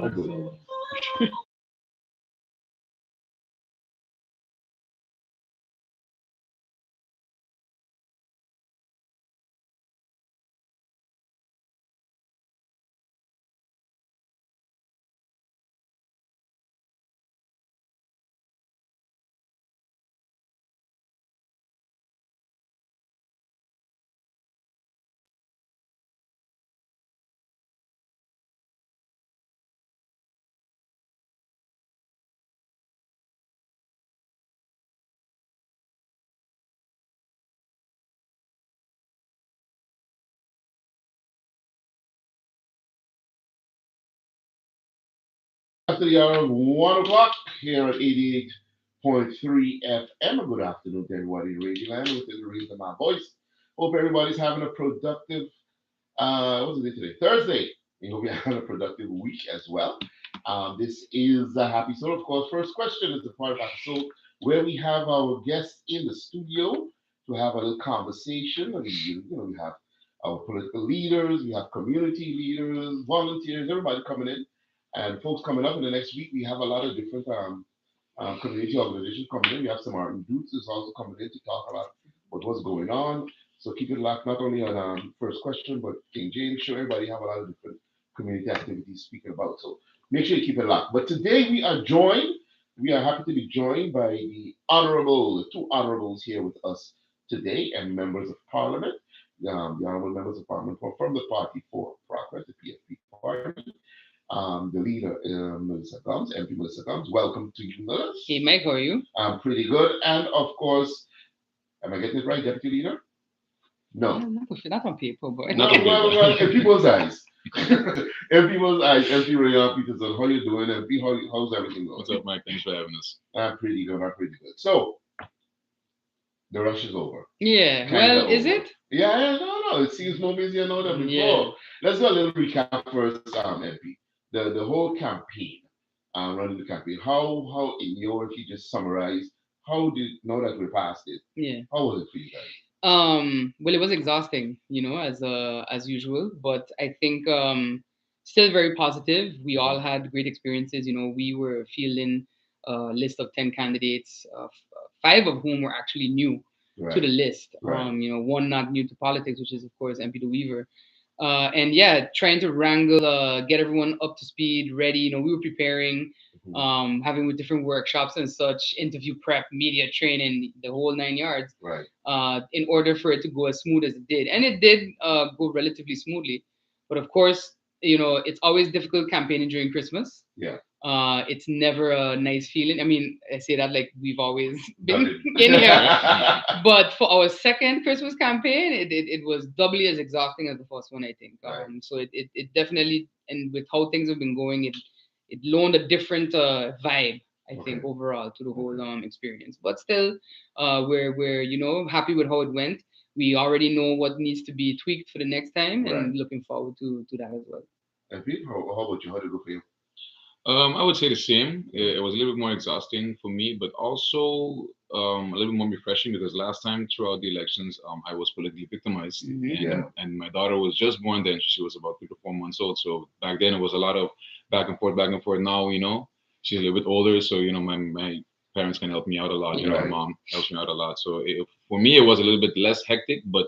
I do. After the hour of 1 o'clock here at 88.3 FM. Good afternoon to everybody in Radio Land within the range of my voice. Hope everybody's having a productive, what's the day today? Thursday. We hope you're having a productive week as well. This is a happy soul. Of course, first question is the part of Happy Soul where we have our guests in the studio to have a little conversation. We have our political leaders, we have community leaders, volunteers, everybody coming in. And folks coming up in the next week, we have a lot of different community organizations coming in. We have some Martin Dukes is also coming in to talk about what's going on. So keep it locked not only on first question, but King James show. Everybody have a lot of different community activities speaking about. So make sure you keep it locked. But today we are happy to be joined by the two honorables here with us today and members of parliament. The honorable members of parliament from the Party for Progress, the PFP party. The leader, Melissa Gumbs, MP Melissa Gumbs. Welcome to you, Melissa. Hey, Mike, how are you? I'm pretty good. And of course, am I getting it right, Deputy Leader? No. Not on paper, but Well, in people's eyes. In people's eyes, MP Raeyhon Peterson, how you doing? MP, how's everything going? What's up, Mike? Thanks for having us. I'm pretty good. So, the rush is over. Yeah. Kinda Well, is over. it? Yeah, no. It seems more busier now than before. Yeah. Let's do a little recap first, MP. The whole campaign, running the campaign. How if you just summarize, how did now that we're past it? Yeah. How was it for you guys? Well, it was exhausting, as usual. But I think still very positive. We all had great experiences. We were fielding a list of 10 candidates, five of whom were actually new to the list. Right. One not new to politics, which is of course MP De Weaver. And yeah, trying to wrangle, get everyone up to speed, ready. We were preparing, having with different workshops and such, interview prep, media training, the whole 9 yards. Right. In order for it to go as smooth as it did, and it did go relatively smoothly. But of course, it's always difficult campaigning during Christmas. Yeah. It's never a nice feeling. I mean, I say that like we've always been Done in it. here. But for our second Christmas campaign, it was doubly as exhausting as the first one, I think. Right. So it definitely, and with how things have been going, it loaned a different vibe, I think, Okay. overall to the whole experience. But still, we're happy with how it went. We already know what needs to be tweaked for the next time, Right. and looking forward to that as well. MP, how about you? How did it go for you? I would say the same. It was a little bit more exhausting for me, but also a little bit more refreshing because last time throughout the elections, I was politically victimized, Yeah. and my daughter was just born then. She was about 3 to 4 months old. So back then it was a lot of back and forth, back and forth. Now she's a little bit older, so my parents can help me out a lot. My Right. mom helps me out a lot. So for me, it was a little bit less hectic, but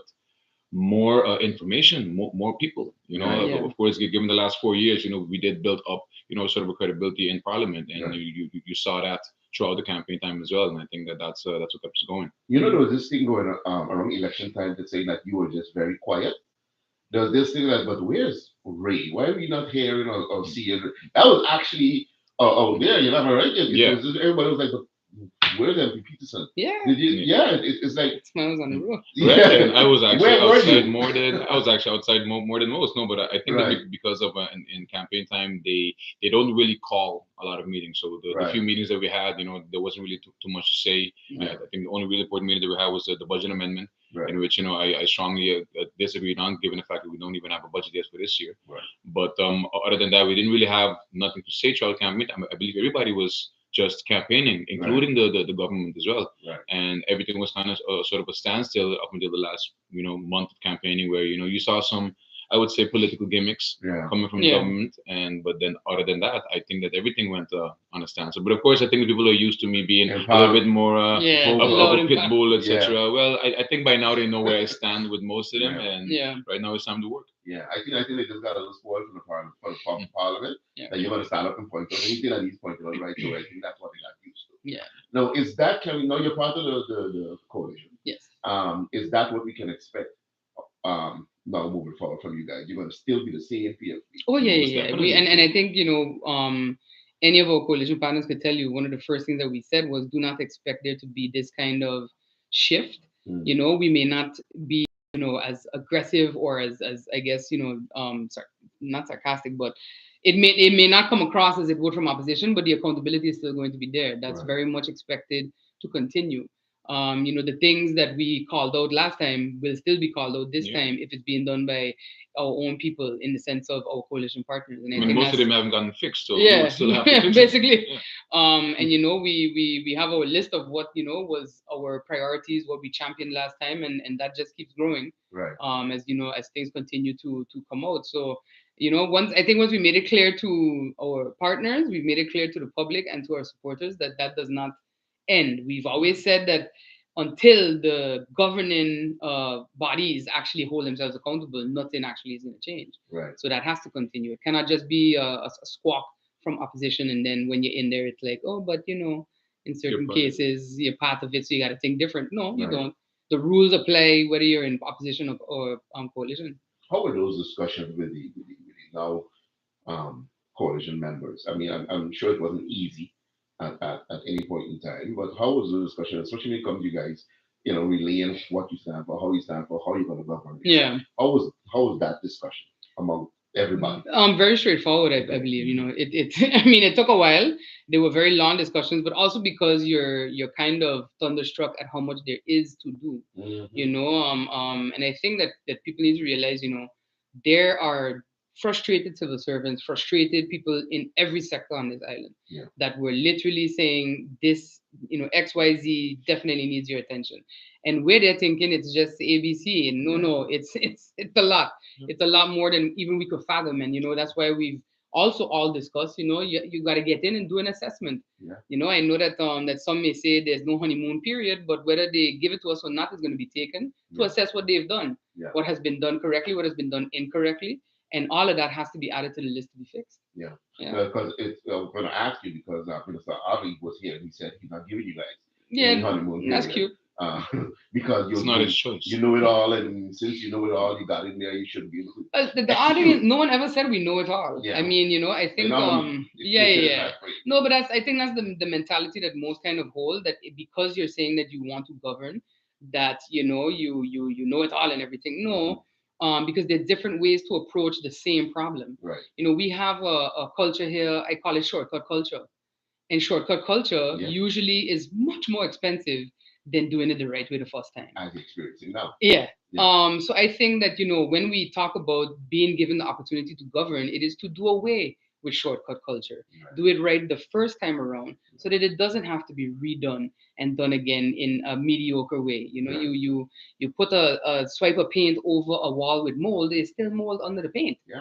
more information, more people. Right. Yeah. Of course, given the last 4 years, we did build up, sort of a credibility in Parliament, and Right. you saw that throughout the campaign time as well. And I think that's what kept us going. There was this thing going around election time to say that you were just very quiet. There was this thing like, but where's Ray? Why are we not hearing or seeing? That was actually out there, right? Yeah. Everybody was like, but where's MP Peterson? Yeah, Did you? Yeah, it's like, smiles on the roof. Right. yeah. And I was actually Where were outside you? more than most. No, but I think Right. that because of in campaign time, they don't really call a lot of meetings. So the Right. few meetings that we had, there wasn't really too much to say. Yeah. I think the only really important meeting that we had was the budget amendment, Right. in which I strongly disagreed on, given the fact that we don't even have a budget yet for this year. Right. But other than that, we didn't really have nothing to say throughout campaign. I believe everybody was just campaigning, including the government as well. Right. And everything was kind of sort of a standstill up until the last month of campaigning, where you saw some I would say, political gimmicks Yeah. coming from the Yeah. government. And but then other than that, I think that everything went on a standstill. But of course, I think the people are used to me being And a little bit Paul, more Yeah. of Loud a and pit bull, yeah, etc. Well, I think by now they know where I stand with most of them, yeah, and Yeah. right now it's time to work. yeah. I think they just got a little spoiled from the parliament. Yeah. That you're going to stand up and point out anything that he's pointed out right away. I think that's what they got used to. Yeah. Now, is that can we know you're part of the coalition? Yes. Is that what we can expect? Now moving forward from you guys, you're going to still be the same PFP. Oh yeah, Most yeah, yeah. We definitely. and I think any of our coalition partners could tell you one of the first things that we said was do not expect there to be this kind of shift. Mm. We may not be as aggressive or as I guess not sarcastic, but it may not come across as it would from opposition, but the accountability is still going to be there. That's Right. very much expected to continue. The things that we called out last time will still be called out this Yeah. time if it's being done by our own people in the sense of our coalition partners. And I I mean, think most of that's them haven't gotten fixed, so we yeah, would still have to fix them. basically. Yeah. And we have our list of what was our priorities, what we championed last time, and that just keeps growing. Right. As things continue to come out. So once we made it clear to our partners, we've made it clear to the public and to our supporters that that does not end. We've always said that until the governing bodies actually hold themselves accountable, nothing actually is going to change. Right. So that has to continue. It cannot just be a squawk from opposition, and then when you're in there, it's like, oh, but in You're certain part of it. cases, you're part of it, so you got to think different. No, you Right. don't. The rules apply whether you're in opposition or coalition. How were those discussions with the now coalition members? I mean, I'm sure it wasn't easy at any point in time, but how was the discussion, especially when it comes to you guys, relaying what you stand for, how you stand for, how you're going to govern? Yeah. How was that discussion among everybody? Very straightforward, I believe. It I mean, it took a while. They were very long discussions, but also because you're kind of thunderstruck at how much there is to do. Mhm. And I think that people need to realize, there are frustrated civil servants, frustrated people in every sector on this island Yeah. that were literally saying this, XYZ definitely needs your attention. And where they're thinking it's just ABC. And no, it's a lot. It's a lot more than even we could fathom. And that's why we've also all discussed, you got to get in and do an assessment. Yeah. I know that some may say there's no honeymoon period, but whether they give it to us or not is going to be taken to Yeah. assess what they've done, Yeah. what has been done correctly, what has been done incorrectly, and all of that has to be added to the list to be fixed. Yeah. Yeah. Because I'm going to ask you because Minister Avi was here and he said he's not giving you guys Yeah, any honeymoon that's period. cute. Uh, because It's not his choice. you know it all, and since you know it all, you got in there. You shouldn't be able to. The odd thing is, no one ever said we know it all. Yeah. I mean, I think, yeah. No, but I think that's the mentality that most kind of hold, that because you're saying that you want to govern, that you know it all and everything. No, because there's different ways to approach the same problem. Right. We have a culture here. I call it shortcut culture, and shortcut culture Yeah. usually is much more expensive than doing it the right way the first time. As experiencing now. Yeah. Yeah. So I think that when we talk about being given the opportunity to govern, it is to do away with shortcut culture. Right. Do it right the first time around, so that it doesn't have to be redone and done again in a mediocre way. Right. You put a swipe of paint over a wall with mold, there's still mold under the paint. Yeah.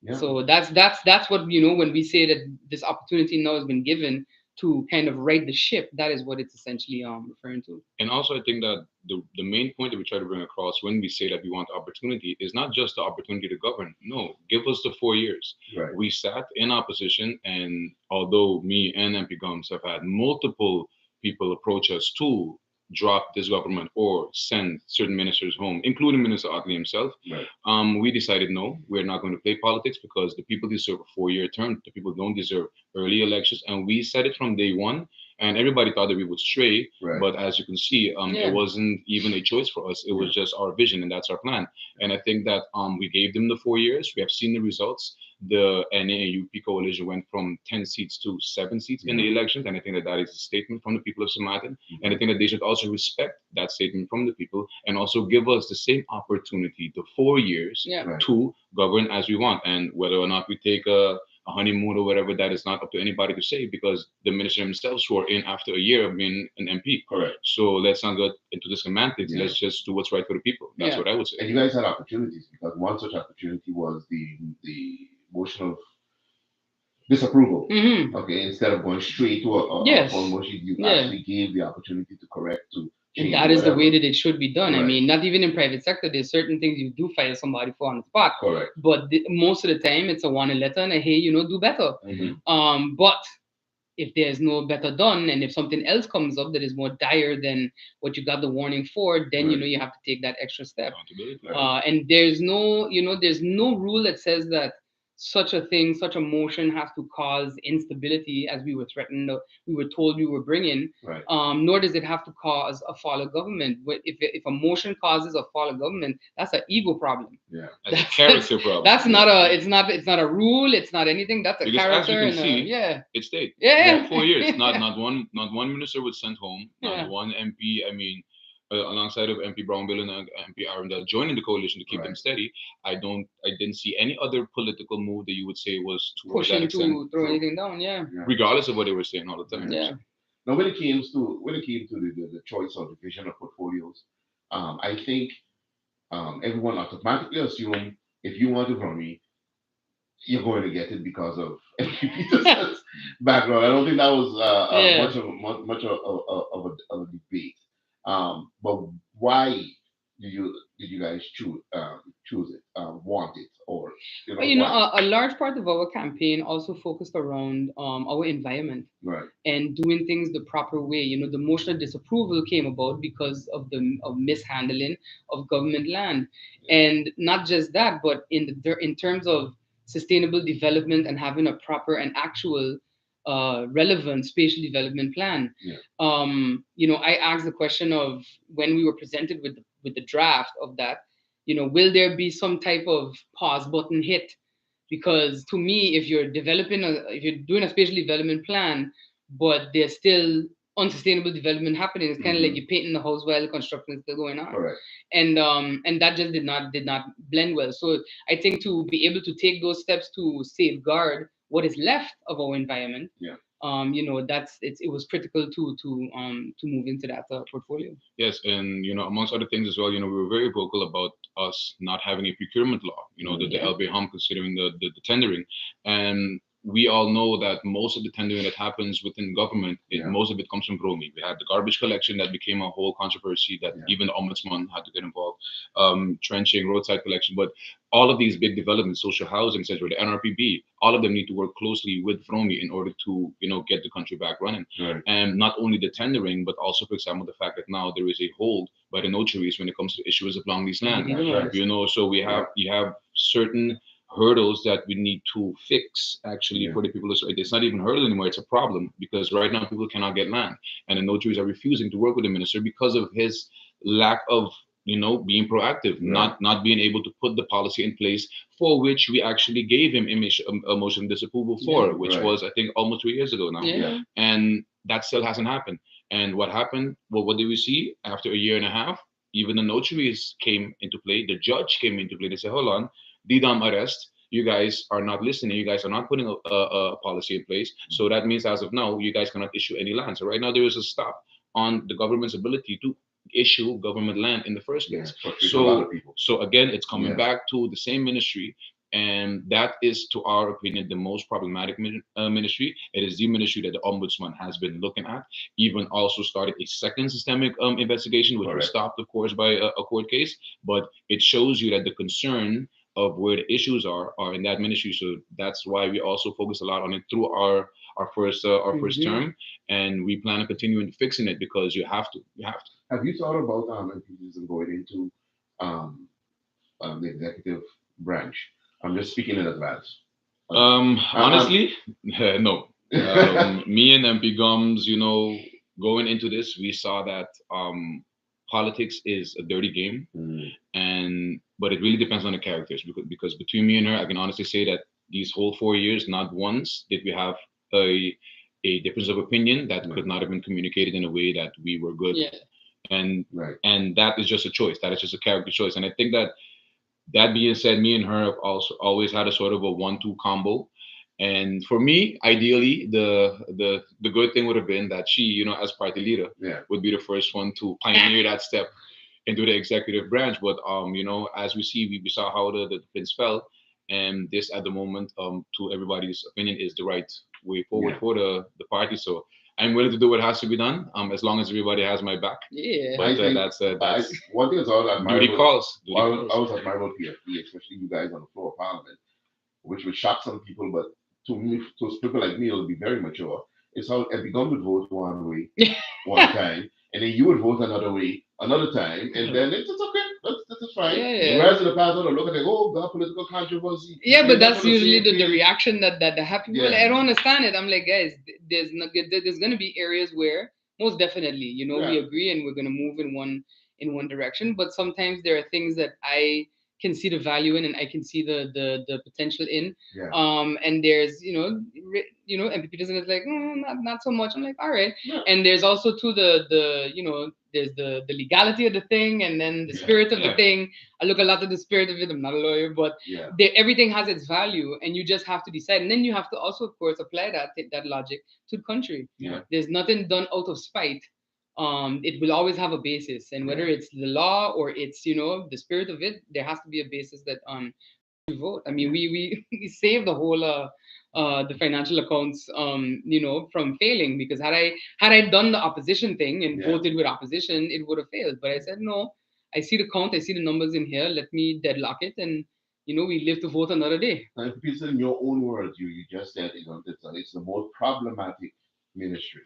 Yeah. So that's what when we say that this opportunity now has been given to kind of right the ship, that is what it's essentially referring to. And also, I think that the main point that we try to bring across when we say that we want opportunity is not just the opportunity to govern. No, give us the 4 years. Right. We sat in opposition, and although me and MP Gums have had multiple people approach us to drop this government or send certain ministers home, including Minister Otley himself, Right. we decided no, we're not going to play politics because the people deserve a 4-year term. The people don't deserve early elections, and we said it from day one. And everybody thought that we would stray, Right. but as you can see, Yeah. it wasn't even a choice for us. It was just our vision, and that's our plan. And I think that we gave them the 4 years. We have seen the results. The NAUP coalition went from 10 seats to 7 seats in the elections, and I think that that is a statement from the people of Somalia. And I think that they should also respect that statement from the people and also give us the same opportunity, the 4 years, Yeah. Right. to govern as we want. And whether or not we take a a honeymoon or whatever, that is not up to anybody to say, because the minister himself swore in after a year of being an MP. Correct. So let's not get into the semantics. Yeah. Let's just do what's right for the people. That's Yeah. what I would say. And you guys had opportunities, because one such opportunity was the motion of disapproval. Hmm. Okay, instead of going straight to a Yes. full motion, you Yeah. actually gave the opportunity to correct, to And change, that is the whatever. way that it should be done. I Right. mean, not even in private sector. There's certain things you do fire somebody for on the spot, Correct. but most of the time it's a wanted letter and a hey, do better. Mhm. But if there's no better done, and if something else comes up that is more dire than what you got the warning for, then Right. you have to take that extra step. Accountability. Right. And there's no rule that says that such a thing, such a motion has to cause instability, as we were threatened, or we were told we were bringing. Right. Nor does it have to cause a fall of government. If a motion causes a fall of government, that's an ego problem. Yeah. As a character problem. That's not a. It's not a rule. It's not anything. That's a Because as you character. can And see, yeah. it stayed. Yeah. 4 years. Not one minister was sent home. Not Yeah. one MP. I mean, alongside of MP Brownbill and MP Arundel joining the coalition to keep them Right. steady, I didn't see any other political move that you would say was towards that Pushing extent, to throw anything down. Yeah. Yeah. regardless of what they were saying all the time. Yeah. Now, when it came to the choice of division of portfolios, I think everyone automatically assumed, if you want to run me, you're going to get it because of MP Peterson's background. I don't think that was Yeah. much of a debate. But why did you guys choose it, want it, or But why? a large part of our campaign also focused around our environment Right. and doing things the proper way. The motion of disapproval came about because of mishandling of government land, and not just that, but in terms of sustainable development and having a proper and actual relevant spatial development plan. Yeah. I asked the question of, when we were presented with the draft of that, will there be some type of pause button hit? Because to me, if you're doing a spatial development plan, but there's still unsustainable development happening, it's kind of like you're painting the house while construction is still going on. Correct. And that just did not blend well. So I think to be able to take those steps to safeguard what is left of our environment, Yeah. it was critical to move into that portfolio. Yes, and amongst other things as well, we were very vocal about us not having a procurement law. The Yeah. LB considering the tendering, and we all know that most of the tendering that happens within government, Yeah. most of it comes from Bromi. We had the garbage collection that became a whole controversy that Yeah. even the ombudsman had to get involved. Trenching, roadside collection, but all of these big developments, social housing, etc., the NRPB, all of them need to work closely with Fromi in order to, get the country back running. Right. And not only the tendering, but also, for example, the fact that now there is a hold by the notaries when it comes to the issuers of long lease land. That's right. So you have certain hurdles that we need to fix actually Yeah. for the people. So it's not even a hurdle anymore; it's a problem, because right now people cannot get land, and the notaries are refusing to work with the minister because of his lack of being proactive, Right. not being able to put the policy in place for which we actually gave him a motion of disapproval for, Yeah. which Right. was, I think, almost 2 years ago now. Yeah. And that still hasn't happened. And what happened? Well, what did we see after a year and a half? Even the notaries came into play. The judge came into play. They said, "Hold on, Didam arrest. You guys are not listening. You guys are not putting a policy in place. So that means, as of now, you guys cannot issue any land." So right now there is a stop on the government's ability to issue government land in the first Yeah. place. Frustrates a lot So of people. so again, it's coming Yeah. back to the same ministry, and that is, to our opinion, the most problematic ministry. It is the ministry that the ombudsman has been looking at. Even also started a second systemic investigation, which was Correct. stopped, of course, by a court case. But it shows you that the concern of where the issues are in that ministry. So that's why we also focus a lot on it through our first Mhm. term, and we plan on continuing fixing it, because you have to. Have you thought about MPs going into um, the executive branch? I'm just speaking in advance. Honestly, no. Me and MP Gums, going into this, we saw that politics is a dirty game, but it really depends on the characters, because between me and her, I can honestly say that these whole 4 years, not once did we have a difference of opinion that Right. could not have been communicated in a way that we were good. Yeah. And Right. and that is just a choice. That is just a character choice. And I think that being said, me and her have also always had a sort of a 1-2 combo. And for me, ideally, the good thing would have been that she, as party leader, Yeah. would be the first one to pioneer that step into the executive branch. But as we see, we saw how the prince fell, and this at the moment, to everybody's opinion, is the right way forward Yeah. for the party. So I'm willing to do what has to be done, as long as everybody has my back. Yeah. I But think that's one thing that's all duty admirable. calls. Duty I calls. was admirable PFP, especially you guys on the floor of Parliament, which would shock some people, but to me, to people like me, it'll be very mature. It's how Ebigum would vote one way one time, and then you would vote another way another time, and then it's okay. That's fine. Yeah, yeah. Whereas in the past, they'll look at it, oh, God, political controversy. Yeah, You're but not that's on the usually same the page. reaction that they have. People, Yeah. I don't understand it. I'm like, guys, there's gonna be areas where most definitely, we Yeah. agree and we're gonna move in one direction. But sometimes there are things that I can see the value in and I can see the potential in. Yeah. And there's MP Peterson is like, not so much. I'm like, all right. Yeah. And there's also too there's the legality of the thing and then the Yeah. spirit of the Yeah. thing. I look a lot at the spirit of it. I'm not a lawyer, but Yeah. everything has its value, and you just have to decide. And then you have to also, of course, apply that logic to the country. Yeah. There's nothing done out of spite. It will always have a basis, and whether Yeah. it's the law or it's the spirit of it, there has to be a basis that we vote. I mean, we we saved the whole the financial accounts from failing, because had I done the opposition thing and Yeah. voted with opposition, it would have failed. But I said no. I see the count. I see the numbers in here. Let me deadlock it, and we live to vote another day. And Peter, in your own words, you just said it's the most problematic ministry.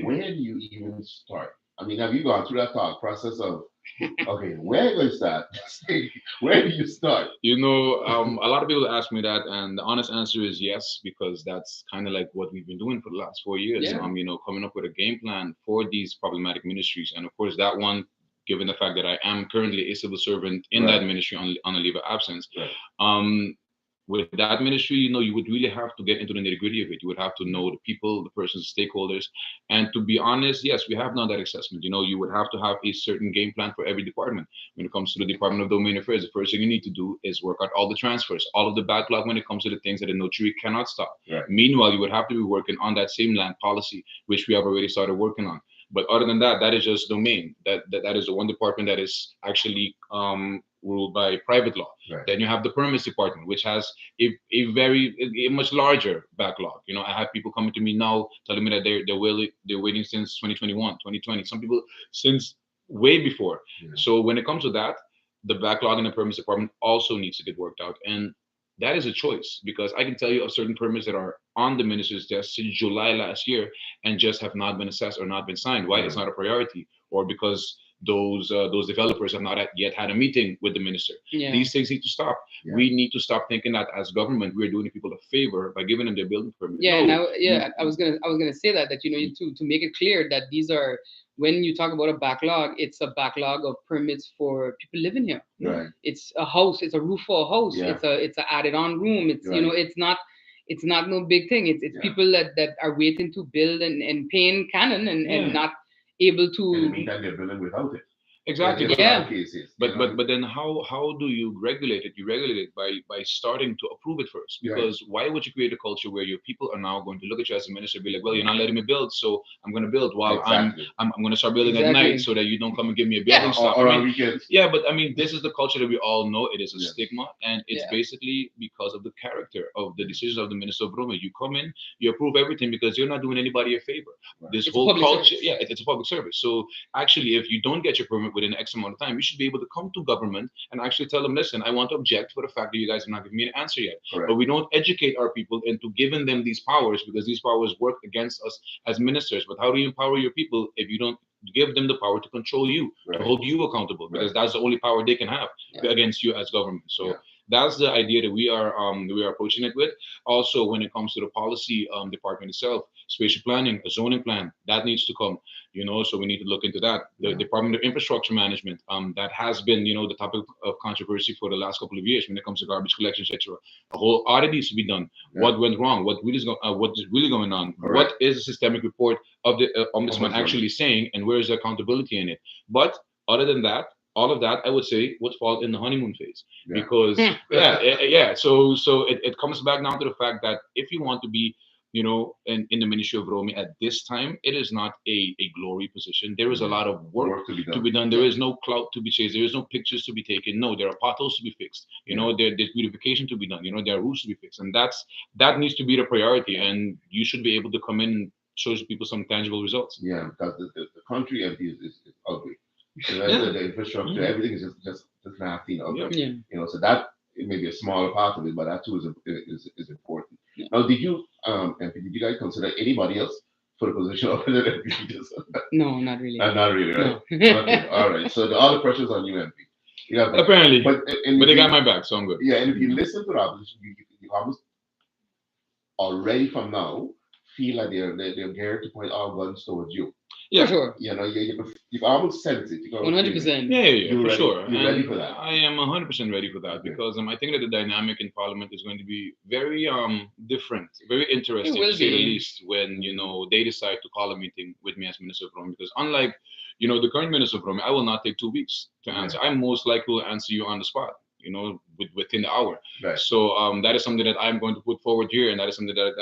Where do you even start? I mean, have you gone through that thought process of, okay, where do I start? Where do you start? A lot of people ask me that, and the honest answer is yes, because that's kind of like what we've been doing for the last 4 years. Yeah. Coming up with a game plan for these problematic ministries, and of course, that one, given the fact that I am currently a civil servant in Right. that ministry on a leave of absence, Right. with that ministry, you would really have to get into the nitty gritty of it. You would have to know the people, the persons, stakeholders. And to be honest, yes, we have done that assessment. You would have to have a certain game plan for every department. When it comes to the Department of Domain Affairs, the first thing you need to do is work out all the transfers, all of the backlog when it comes to the things that a notary cannot stop. Right. Meanwhile, you would have to be working on that same land policy, which we have already started working on. But other than that, that is just domain. That is the one department that is actually ruled by private law. Right. Then you have the permits department, which has a much larger backlog. I have people coming to me now telling me that they're waiting since 2021, 2020. Some people since way before. Yeah. So when it comes to that, the backlog in the permits department also needs to get worked out. And that is a choice, because I can tell you of certain permits that are on the minister's desk since July last year and just have not been assessed or not been signed. Why? It's not a priority, or because those developers have not yet had a meeting with the minister. Yeah. These things need to stop. Yeah. We need to stop thinking that as government we're doing people a favor by giving them their building permit. Yeah, No. I was gonna say that to make it clear that these are, when you talk about a backlog, it's a backlog of permits for people living here. Right. It's a house. It's a roof for a house. Yeah. It's a added on room. It's Right. it's not no big thing. It's Yeah. people that are waiting to build and paying canon and not able In the to. meantime, they're building without it. Exactly. Like, in Yeah. a lot of cases. But then how do you regulate it? You regulate it by starting to approve it first. Right. Because why would you create a culture where your people are now going to look at you as a minister and be like, well, you're not letting me build, so I'm going to build while Exactly. I'm going to start building at Exactly. night so that you don't come and give me a Yeah. building stop. Or I on mean, weekends. yeah, but I mean, this is the culture that we all know. It is a Yes. stigma, and it's Yeah. basically because of the character of the decisions of the minister of Roma. You come in, you approve everything because you're not doing anybody a favor. Right. This It's a whole public culture, service. yeah, it's a public service. So actually, if you don't get your permit within X amount of time, you should be able to come to government and actually tell them, listen, I want to object for the fact that you guys are not giving me an answer yet. Correct. But we don't educate our people into giving them these powers, because these powers work against us as ministers. But how do you empower your people if you don't give them the power to control you, Right. to hold you accountable? Because that's the only power they can have Yeah. against you as government. So Yeah. that's the idea that we are approaching it with. Also, when it comes to the policy department itself, spatial planning, a zoning plan, that needs to come. So we need to look into that. The Yeah. Department of Infrastructure Management, that has been, the topic of controversy for the last couple of years when it comes to garbage collection, etc. A whole audit needs to be done. Yeah. What went wrong? What is really going on? Correct. What is the systemic report of the ombudsman Ombudsman. actually saying, and where is the accountability in it? But other than that, all of that I would say would fall in the honeymoon phase Yeah. because yeah. So it comes back down to the fact that if you want to be in the Ministry of Rome at this time, it is not a glory position. There is a Yeah. lot of work Work to be to done. be done. There is no clout to be chased. There is no pictures to be taken. No, there are potholes to be fixed. Yeah. There's beautification to be done. There are roofs to be fixed, and that needs to be the priority. And you should be able to come in and show people some tangible results. Yeah, because the country empty is ugly. The rest Yeah. of the infrastructure, Mhm. everything is just nasty and ugly. Yeah. Yeah. So that it may be a smaller part of it, but that too is important. Yeah. Now, MP, did you guys consider anybody else for the position of President leaders? No, not really. Not really, right? No. Okay, all right. So all the pressure's on you, MP. You got that. Apparently, But but they got my back, so I'm good. yeah, and if you listen to the opposition, you almost already from now feel like they're geared to point all guns towards you. For sure. You can almost sense it. You can almost feel it. 100%. Yeah, You for ready? sure. You And ready for that? I am 100% ready for that Okay. because I think that the dynamic in Parliament is going to be very different, very interesting will to say the be. least when they decide to call a meeting with me as Minister of Rome. Because unlike the current Minister of Rome, I will not take 2 weeks to answer. I most likely will answer you on the spot. Within the hour. Right. So that is something that I'm going to put forward here, and that is something that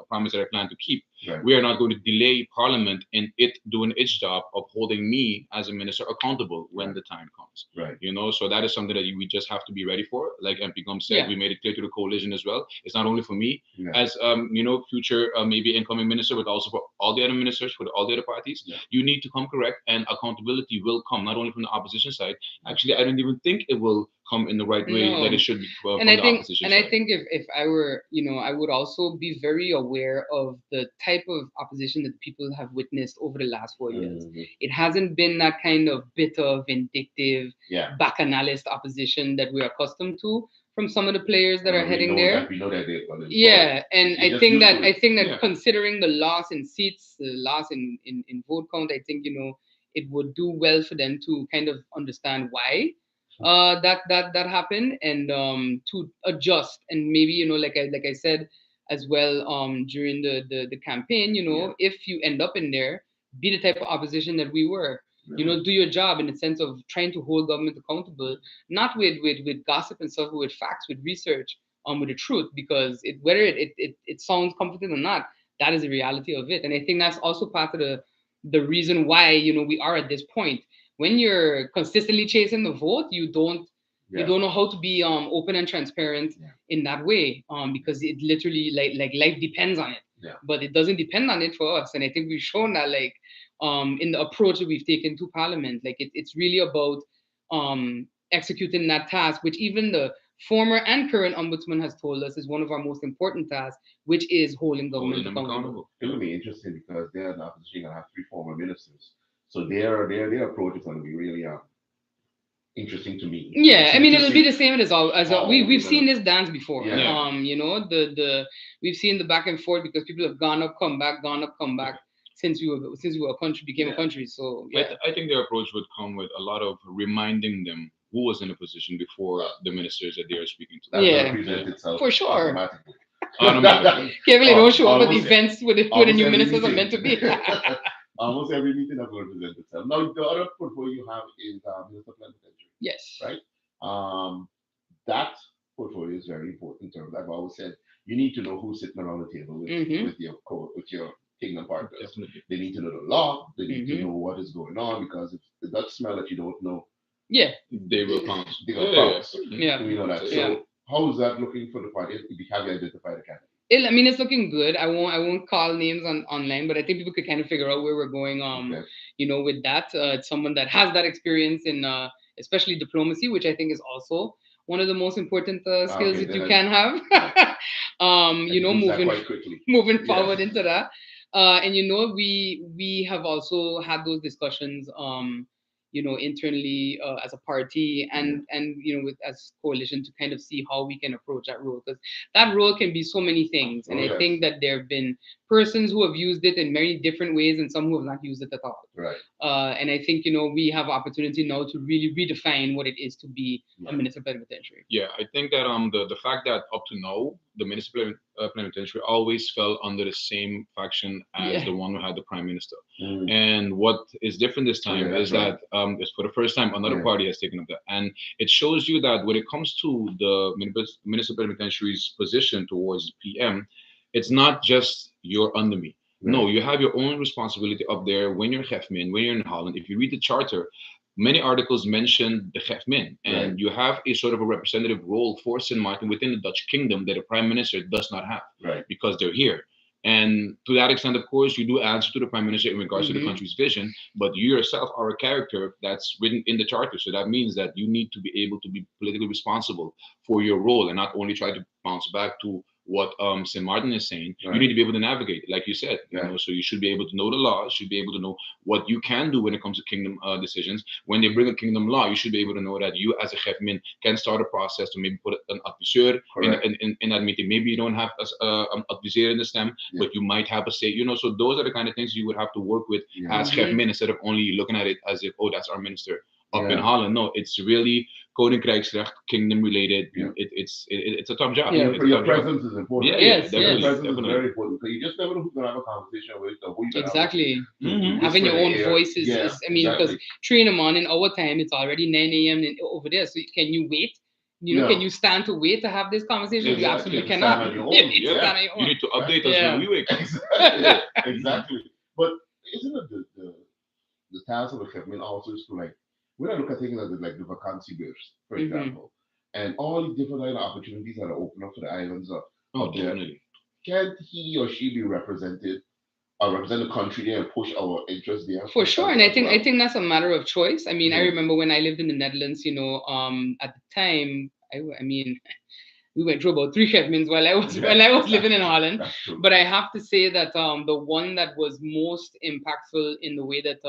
a promise that I plan to keep. Right. We are not going to delay Parliament in it doing its job of holding me as a minister accountable when the time comes. Right. So that is something that we just have to be ready for. Like MP Gums said, Yeah. we made it clear to the coalition as well. It's not only for me Yeah. as future maybe incoming minister, but also for all the other ministers, for all the other parties. Yeah. You need to come correct, and accountability will come not only from the opposition side. Actually, I don't even think it will come in the right way No. that it should be from And the I think, opposition and side. I think if I were, I would also be very aware of the type of opposition that people have witnessed over the last 4 years. Mhm. It hasn't been that kind of bitter, vindictive, Yeah. bacchanalist opposition that we're accustomed to from some of the players that are heading there. We know that they're gonna. Yeah, and You're I just think used that to I it. think that Yeah. considering the loss in seats, the loss in vote count, I think it would do well for them to kind of understand why that happened, and to adjust, and maybe like I said as well during the campaign, Yeah. if you end up in there, be the type of opposition that we were. Do your job in the sense of trying to hold government accountable, not with gossip and stuff, but with facts, with research, with the truth, because whether it sounds comforting or not, that is the reality of it. And I think that's also part of the reason why we are at this point. When you're consistently chasing the vote, you don't know how to be open and transparent in that way, because it literally like life depends on it. Yeah. But it doesn't depend on it for us, and I think we've shown that, like, in the approach that we've taken to Parliament. Like, it's really about executing that task, which even the former and current ombudsman has told us is one of our most important tasks, which is holding government Holding them accountable. It will be interesting because they're in opposition gonna have three former ministers, so their approach is gonna be really interesting to me. Yeah, I mean, it'll be Interesting. the same as Oh, we've we're seen gonna- this dance before. Yeah. The we've seen the back and forth because people have gone up, come back, gone up, come back since we were a country, became a Yeah. country. So I, yeah, th- I think their approach would come with a lot of reminding them who was in a position before the ministers that they are speaking to. That's Yeah. gonna present itself For sure. automatically. Automatically. can't really don't show up at Almost- events where the almost new every ministers are meeting. meant to be. Almost every meeting that's going to present itself. Now, the other portfolio you have is Minister Plenipotentiary, Yes. right? That portfolio is very important in terms. I've always said you need to know who's sitting around the table Mhm. with your kingdom partners. Definitely. They need to know the law. They need to Mhm. know what is going on, because if the Dutch smell that you don't know, Yeah. They will pounce. they will Yeah, pounce. Yeah. We know that. So Yeah. how is that looking for the party? Have you identified a candidate? I mean, it's looking good. I won't call names online, but I think people could kind of figure out where we're going. Okay. With that, it's someone that has that experience in especially diplomacy, which I think is also one of the most important skills Okay, that you then can have. And use that Moving quite quickly. moving Yeah. forward into that. And we have also had those discussions, internally, as a party, and with as coalition, to kind of see how we can approach that role, because that role can be so many things, and Oh, I yes. think that there have been persons who have used it in many different ways, and some who have not used it at all. Right. And I think, we have opportunity now to really redefine what it is to be a municipal plenipotentiary. Yeah, I think that the fact that up to now the municipal plenipotentiary always fell under the same faction as Yeah. the one who had the prime minister. Mm. And what is different this time Yeah, is that's that it's for the first time another Yeah. party has taken up that, and it shows you that when it comes to the municipal plenipotentiary's position towards PM, it's not just you're under me. No, Right. you have your own responsibility up there when you're Hefmin, when you're in Holland. If you read the charter, many articles mention the Hefmin, and Right. you have a sort of a representative role for St. Martin within the Dutch kingdom that a prime minister does not have Right. because they're here. And to that extent, of course, you do answer to the prime minister in regards to the Mhm. country's vision, but you yourself are a character that's written in the charter. So that means that you need to be able to be politically responsible for your role and not only try to bounce back to what St. Martin is saying. You Right. need to be able to navigate, like you said. Yeah. So you should be able to know the laws, should be able to know what you can do when it comes to kingdom decisions. When they bring a kingdom law, you should be able to know that you, as a chefmin, can start a process to maybe put an adviseur Correct. in that meeting. Maybe you don't have an adviseur in the stem, Yeah. but you might have a say. So those are the kind of things you would have to work with Yeah. as Mhm. chefmin instead of only looking at it as if, oh, that's our minister up in Yeah. Holland. No, it's really Koninkrijksrecht, kingdom related. Yeah. It's a tough job. Yeah. It's Your, a your tough job. presence is important. Yeah, Yes, definitely, Your yes. presence definitely. is very important because you just never know who's gonna have a conversation with or who you gonna have Exactly. Mhm. Having your whisper in own the ear. voice is, Yeah, I mean, because exactly. 3 in the morning, our time, it's already 9 a.m. over there. So can you wait? No. Can you stand to wait to have this conversation? You Exactly. absolutely You have to cannot. stand on your You own. need to Yeah. stand on your You own. need to update us Yeah. when we wake up. Exactly. Exactly. But isn't it the task of a chefman also is to like when I look at things like the vacancy bills, for Mhm. example, and all the different kind of opportunities that are open up for the islands Oh, up there, definitely. can he or she be represented or represent the country there and push our interests there? For sure, and I as think well? that's a matter of choice. I mean, I Yeah. remember when I lived in the Netherlands. At the time, I mean, we went through about 3 chefmins while I was Yeah. while I was living in Holland. That's true. But I have to say that the one that was most impactful in the way that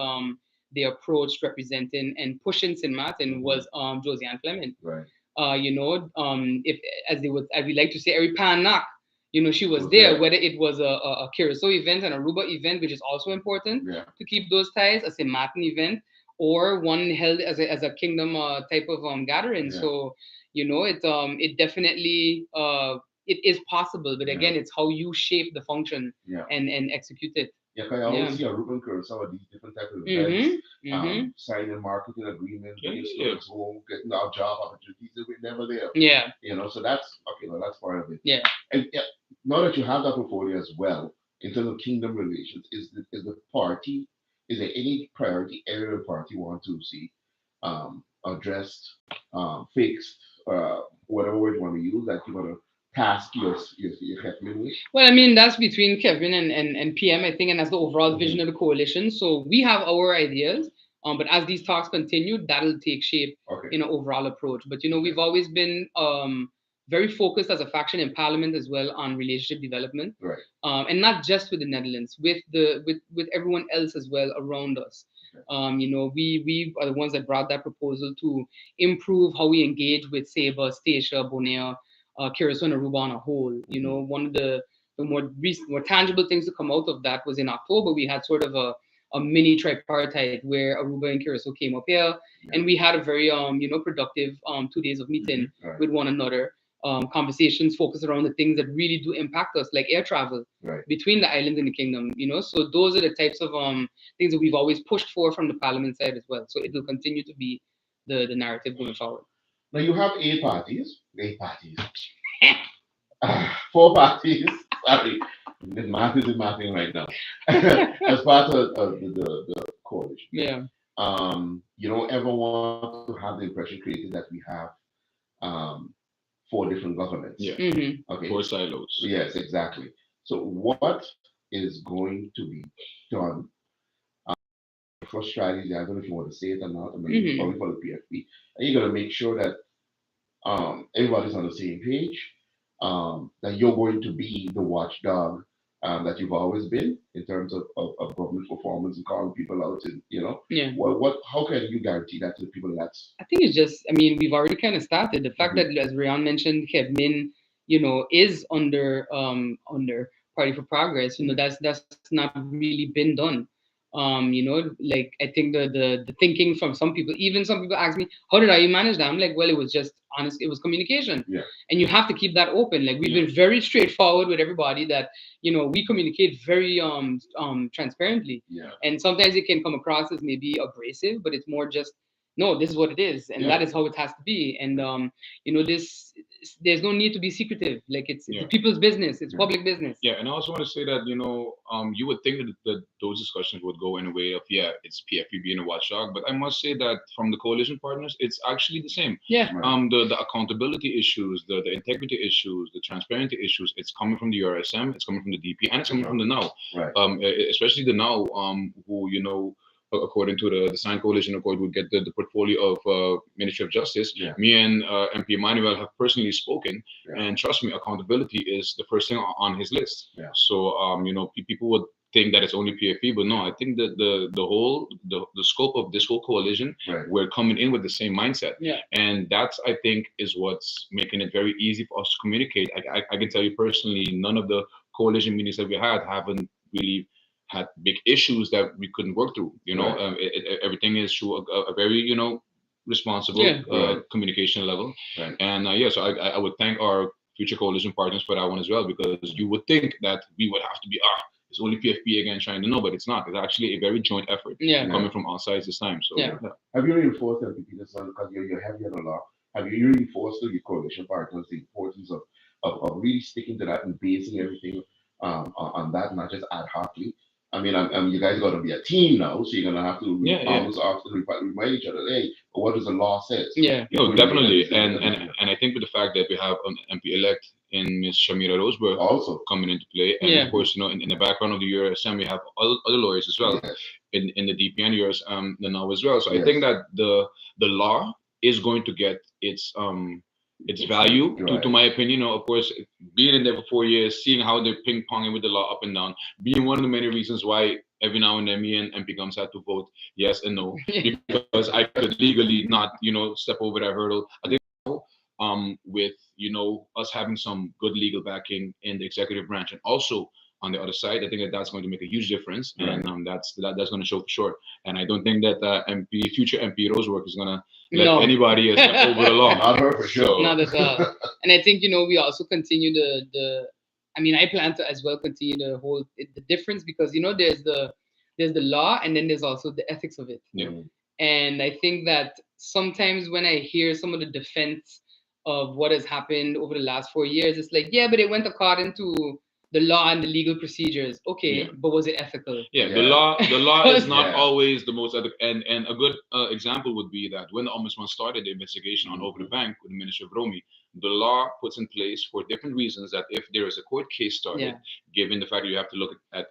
they approached representing and pushing St. Martin was Josiane Fleming. Right. If as we like to say, every pan knock, she was Was there. there. Whether it was a Curacao event and a Aruba event, which is also important Yeah. to keep those ties, a St. Martin event, or one held as a kingdom type of gathering. Yeah. So it definitely it is possible, but again, it's how you shape the function Yeah. and execute it. Yeah, because I always see a Ruben Curacao at these different types of events, signing marketing agreements, Yeah, bringing yeah. students home, getting our job opportunities that we're never there. Yeah. So that's okay. Well, that's part of it. Yeah. And yeah, now that you have that portfolio as well, in terms of kingdom relations, is the party, is there any priority area the party want to see addressed, fixed, whatever word you want to use that you want to task your Hetman with? Well, I mean, that's between Kevin and PM, I think, and that's the overall vision of the coalition. So we have our ideas, but as these talks continue, that'll take shape Okay. in an overall approach. But we've always been very focused as a faction in Parliament as well on relationship development, Right. and not just with the Netherlands, with everyone else as well around us. We are the ones that brought that proposal to improve how we engage with Sabre, Statia, Bonaire, Curacao and Aruba on a whole. One of the more recent, more tangible things to come out of that was in October. We had sort of a mini tripartite where Aruba and Curacao came up here, and we had a very productive 2 days of meeting Right. with one another. Conversations focused around the things that really do impact us, like air travel Right. between the islands and the kingdom. So those are the types of things that we've always pushed for from the Parliament side as well. So it will continue to be the narrative going forward. Now you have 4 parties. Sorry, the math is mathing right now. As part of the coalition. Yeah. You don't ever want to have the impression created that we have 4 different governments. Yeah. Okay. 4 silos. Yes, exactly. So what is going to be done? First strategy, I don't know if you want to say it or not, or maybe probably for the PFP. And you're gonna make sure that everybody's on the same page, that you're going to be the watchdog that you've always been in terms of government performance and calling people out and Yeah. how can you guarantee that to the people that's I think it's just, I mean, we've already kind of started. The fact that, as Raeyhon mentioned, Kevin, is under Party for Progress. That's not really been done. Like I think the thinking from some people, even some people ask me, how did I manage that? I'm like, well, it was just honest, it was communication. Yeah. And you have to keep that open. Like we've Yeah. been very straightforward with everybody that, we communicate very transparently. Yeah. And sometimes it can come across as maybe abrasive, but it's more just, no, this is what it is, and Yeah. that is how it has to be. And this, there's no need to be secretive. Like it's Yeah. people's business, it's Yeah. public business. Yeah, and I also want to say that you would think that those discussions would go in a way of, yeah, it's PFP being a watchdog, but I must say that from the coalition partners, it's actually the same. Yeah. Right. The accountability issues, the integrity issues, the transparency issues, it's coming from the RSM, it's coming from the DP, and it's coming from the now. Right. Especially the now, who according to the signed coalition accord, would get the portfolio of Ministry of Justice. Yeah. Me and MP Emmanuel have personally spoken, Yeah. and trust me, accountability is the first thing on his list. Yeah. So people would think that it's only PFP, but no, I think that the scope of this whole coalition, Right. we're coming in with the same mindset. Yeah. And that's, I think, is what's making it very easy for us to communicate. I can tell you personally, none of the coalition meetings that we had haven't really had big issues that we couldn't work through. Right. Everything is through a very responsible Yeah. Right. communication level. Right. And yeah, so I would thank our future coalition partners for that one as well, because you would think that we would have to be it's only PFP again trying to know, but it's not. It's actually a very joint effort Yeah. coming from all sides this time. So Yeah. Have you reinforced that, Peterson, because you're heavy on the law? Have you reinforced to your coalition partners the importance of really sticking to that and basing everything on that, not just ad hocly? I mean, you guys got to be a team now, so you're gonna have to Yeah, yeah. almost often remind each other, hey, what does the law says? Yeah. No, Before you definitely, make any and decision. and I think with the fact that we have an MP elect in Miss Shamira Roseberg Also, coming into play, and Yeah. of course, in the background of the URSM, we have other lawyers as well yes, in the DPN URSM now as well. So I Yes. think that the law is going to get its value, Right. to my opinion. Of course, being in there for 4 years, seeing how they're ping ponging with the law up and down, being one of the many reasons why every now and then me and MP Gums had to vote yes and no, because I could legally not step over that hurdle. I think with us having some good legal backing in the executive branch, and also on the other side, I think that that's going to make a huge difference, Right. and that's going to show for sure. And I don't think that future MP Rosework is going to let No. anybody step over the law. not her for sure. So- Not at all. And I think we also continue the. I mean, I plan to as well continue the whole the difference, because there's the law, and then there's also the ethics of it. Yeah. And I think that sometimes when I hear some of the defense of what has happened over the last 4 years, it's like, yeah, but it went according to the law and the legal procedures. Okay, Yeah. but was it ethical? Yeah, the Yeah. law is not Yeah. always the most ethical. And a good example would be that when the ombudsman started the investigation on Over the Bank with the Minister of Romy, the law puts in place for different reasons that if there is a court case started, Yeah. given the fact that you have to look at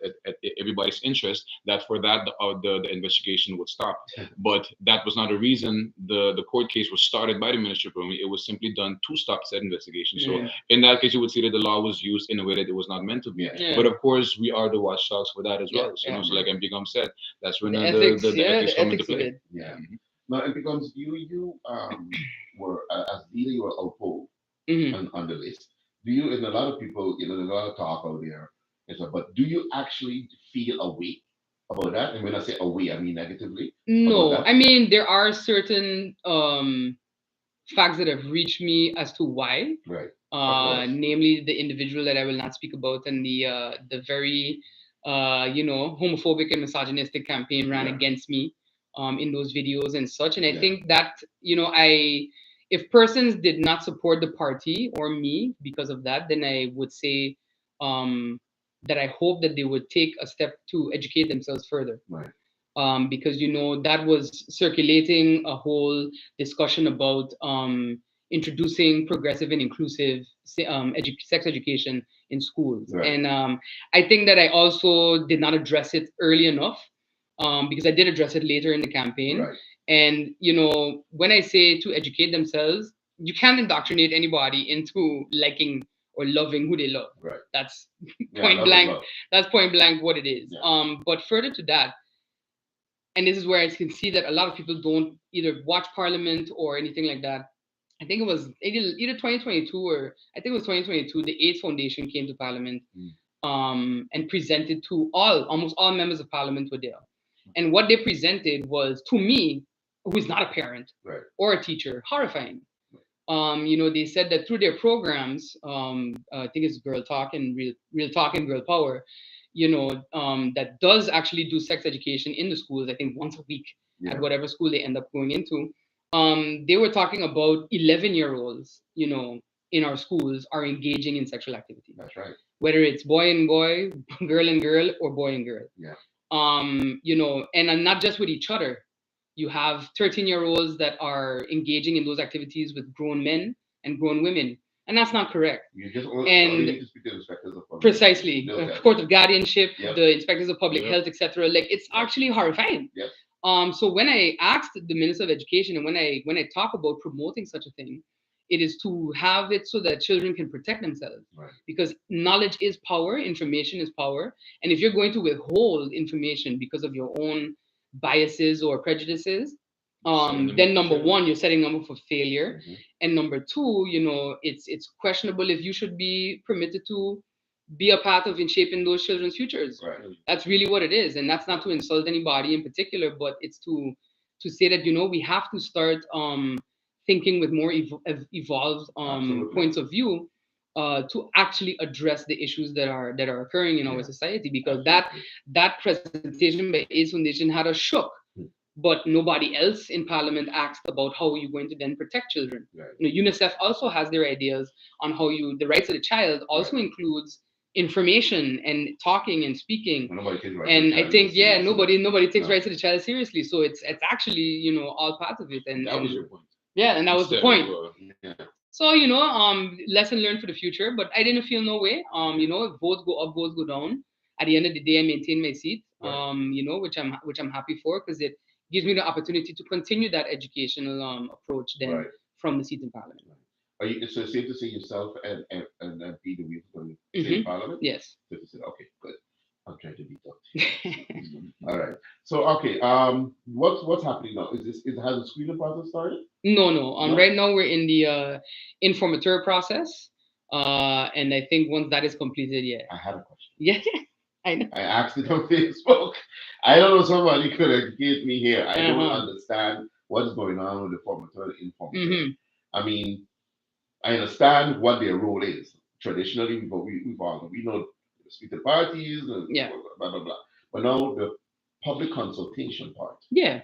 everybody's interest, that for that the investigation would stop. But that was not a reason the court case was started by the Minister of Romy. It was simply done to stop said investigation. So Yeah. in that case, you would see that the law was used in a way that it was not meant to be. Yeah. Yeah. But of course, we are the watchdogs for that as Yeah, well. So, yeah. so like MP Gum said, that's when The the ethics, the yeah, ethics the come into ethics of play. it. Yeah. Mhm. Now it becomes you were as leader, you were outpost Mhm. on the list. Do you, and a lot of people, there's a lot of talk out there, and so, but do you actually feel a weight about that? And when I say a weight, I mean negatively. No, that? I mean there are certain facts that have reached me as to why. Right. course. Namely the individual that I will not speak about, and the very homophobic and misogynistic campaign ran Yeah. against me in those videos and such. And I Yeah. think that I if persons did not support the party or me because of that, then I would say that I hope that they would take a step to educate themselves further. Right. Because that was circulating a whole discussion about introducing progressive and inclusive sex education in schools. Right. And I think that I also did not address it early enough, because I did address it later in the campaign. Right. And when I say to educate themselves, you can't indoctrinate anybody into liking or loving who they love. Right. That's Yeah, point love is blank. love. That's point blank what it is. Yeah. But further to that, and this is where I can see that a lot of people don't either watch Parliament or anything like that. I think it was either 2022 or I think it was 2022. The AIDS Foundation came to Parliament, and presented to almost all members of Parliament were there. And what they presented was, to me, who is not a parent Right. or a teacher, horrifying. They said that through their programs, I think it's Girl Talk and Real Talk and Girl Power, that does actually do sex education in the schools, I think once a week at Yeah. whatever school they end up going into. They were talking about 11-year-olds, in our schools are engaging in sexual activity, That's right. whether it's boy and boy, girl and girl, or boy and girl. Yeah. And not just with each other. You have 13-year-olds that are engaging in those activities with grown men and grown women, and that's not correct. You just only And need to speak to the inspectors of public. precisely, court of guardianship, Yep. the inspectors of public Yep. health, etc. Like, it's Yep. actually horrifying. Yep. So when I asked the Minister of Education, and when I talk about promoting such a thing, it is to have it so that children can protect themselves. Right. Because knowledge is power, information is power, and if you're going to withhold information because of your own biases or prejudices, Setting them up then for number failure. one, you're setting them up for failure, Mhm. and number two, it's questionable if you should be permitted to be a part of in shaping those children's futures. Right. That's really what it is, and that's not to insult anybody in particular, but it's to say that we have to start thinking with more evolved Absolutely. points of view, to actually address the issues that are occurring in our Yeah. society, because Absolutely. that presentation by AIDS Foundation had us shook. Hmm. But nobody else in Parliament asked about how you're going to then protect children. Right. UNICEF also has their ideas on how the rights of the child also includes information and talking and speaking. Well, nobody takes rights And to the I child think seriously. nobody takes No. rights of the child seriously. So it's actually all part of it. And That was your point. yeah, and that was the Instead point. of, Yeah. So lesson learned for the future. But I didn't feel no way. If votes go up, votes go down. At the end of the day, I maintain my seat. Right. Which I'm happy for, because it gives me the opportunity to continue that educational approach then Right. from the seat in Parliament. Are you? So it's safe to say yourself and MP the going to Mhm. Parliament. Yes. So to say, okay, good. I'm trying to be done. All right. So okay. What's happening now? Has the screening process started? No. No? Right now we're in the informateur process, and I think once that is completed, yeah. I had a question. Yeah, I know. I asked it on Facebook. I don't know, somebody could educate me here. I don't Uh-huh. understand what's going on with the formateur and informateur. Mhm. I mean, I understand what their role is traditionally, but we know speak to parties and Yeah. blah blah blah. But now the public consultation part. Yeah.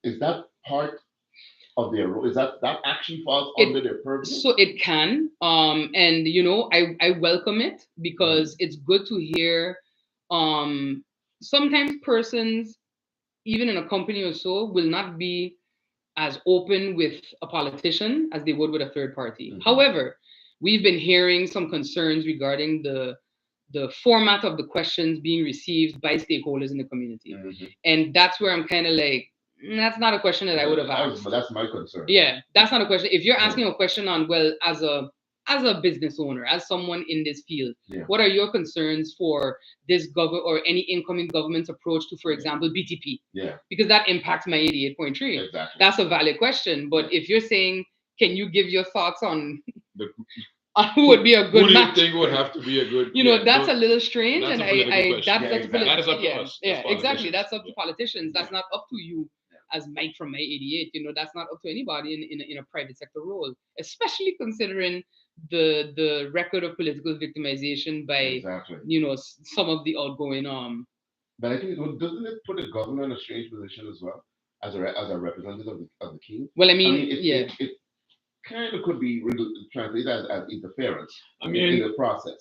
Is that part of their role? Is that actually falls It- under their purview? So it can, and I welcome it, because it's good to hear. Sometimes persons, even in a company or so, will not be as open with a politician as they would with a third party. Mhm. However, we've been hearing some concerns regarding the format of the questions being received by stakeholders in the community, Mhm. and that's where I'm kind of like, that's not a question that I would have asked. But that's my concern. Yeah, that's not a question. If you're Yeah. asking a question on, well, as a business owner, as someone in this field, Yeah. what are your concerns for this government or any incoming government's approach to, for example, BTP? Yeah. Because that impacts my 88.3. Exactly. That's a valid question. But if you're saying, can you give your thoughts on the, who would be a who good do you match? think would have to be a good? that's a little strange, that's and a political I question. that's Yeah, that's exactly. That is up to yeah, us as yeah, exactly. politicians. That's up to Yeah. politicians. That's Yeah. not up to you as Mike from May 88. That's not up to anybody in a private sector role, especially considering the record of political victimization by Exactly. some of the outgoing But I think doesn't it put the governor in a strange position as well, as a representative of the king? Well, I mean, it kind of could be translated as interference. I mean, in the process.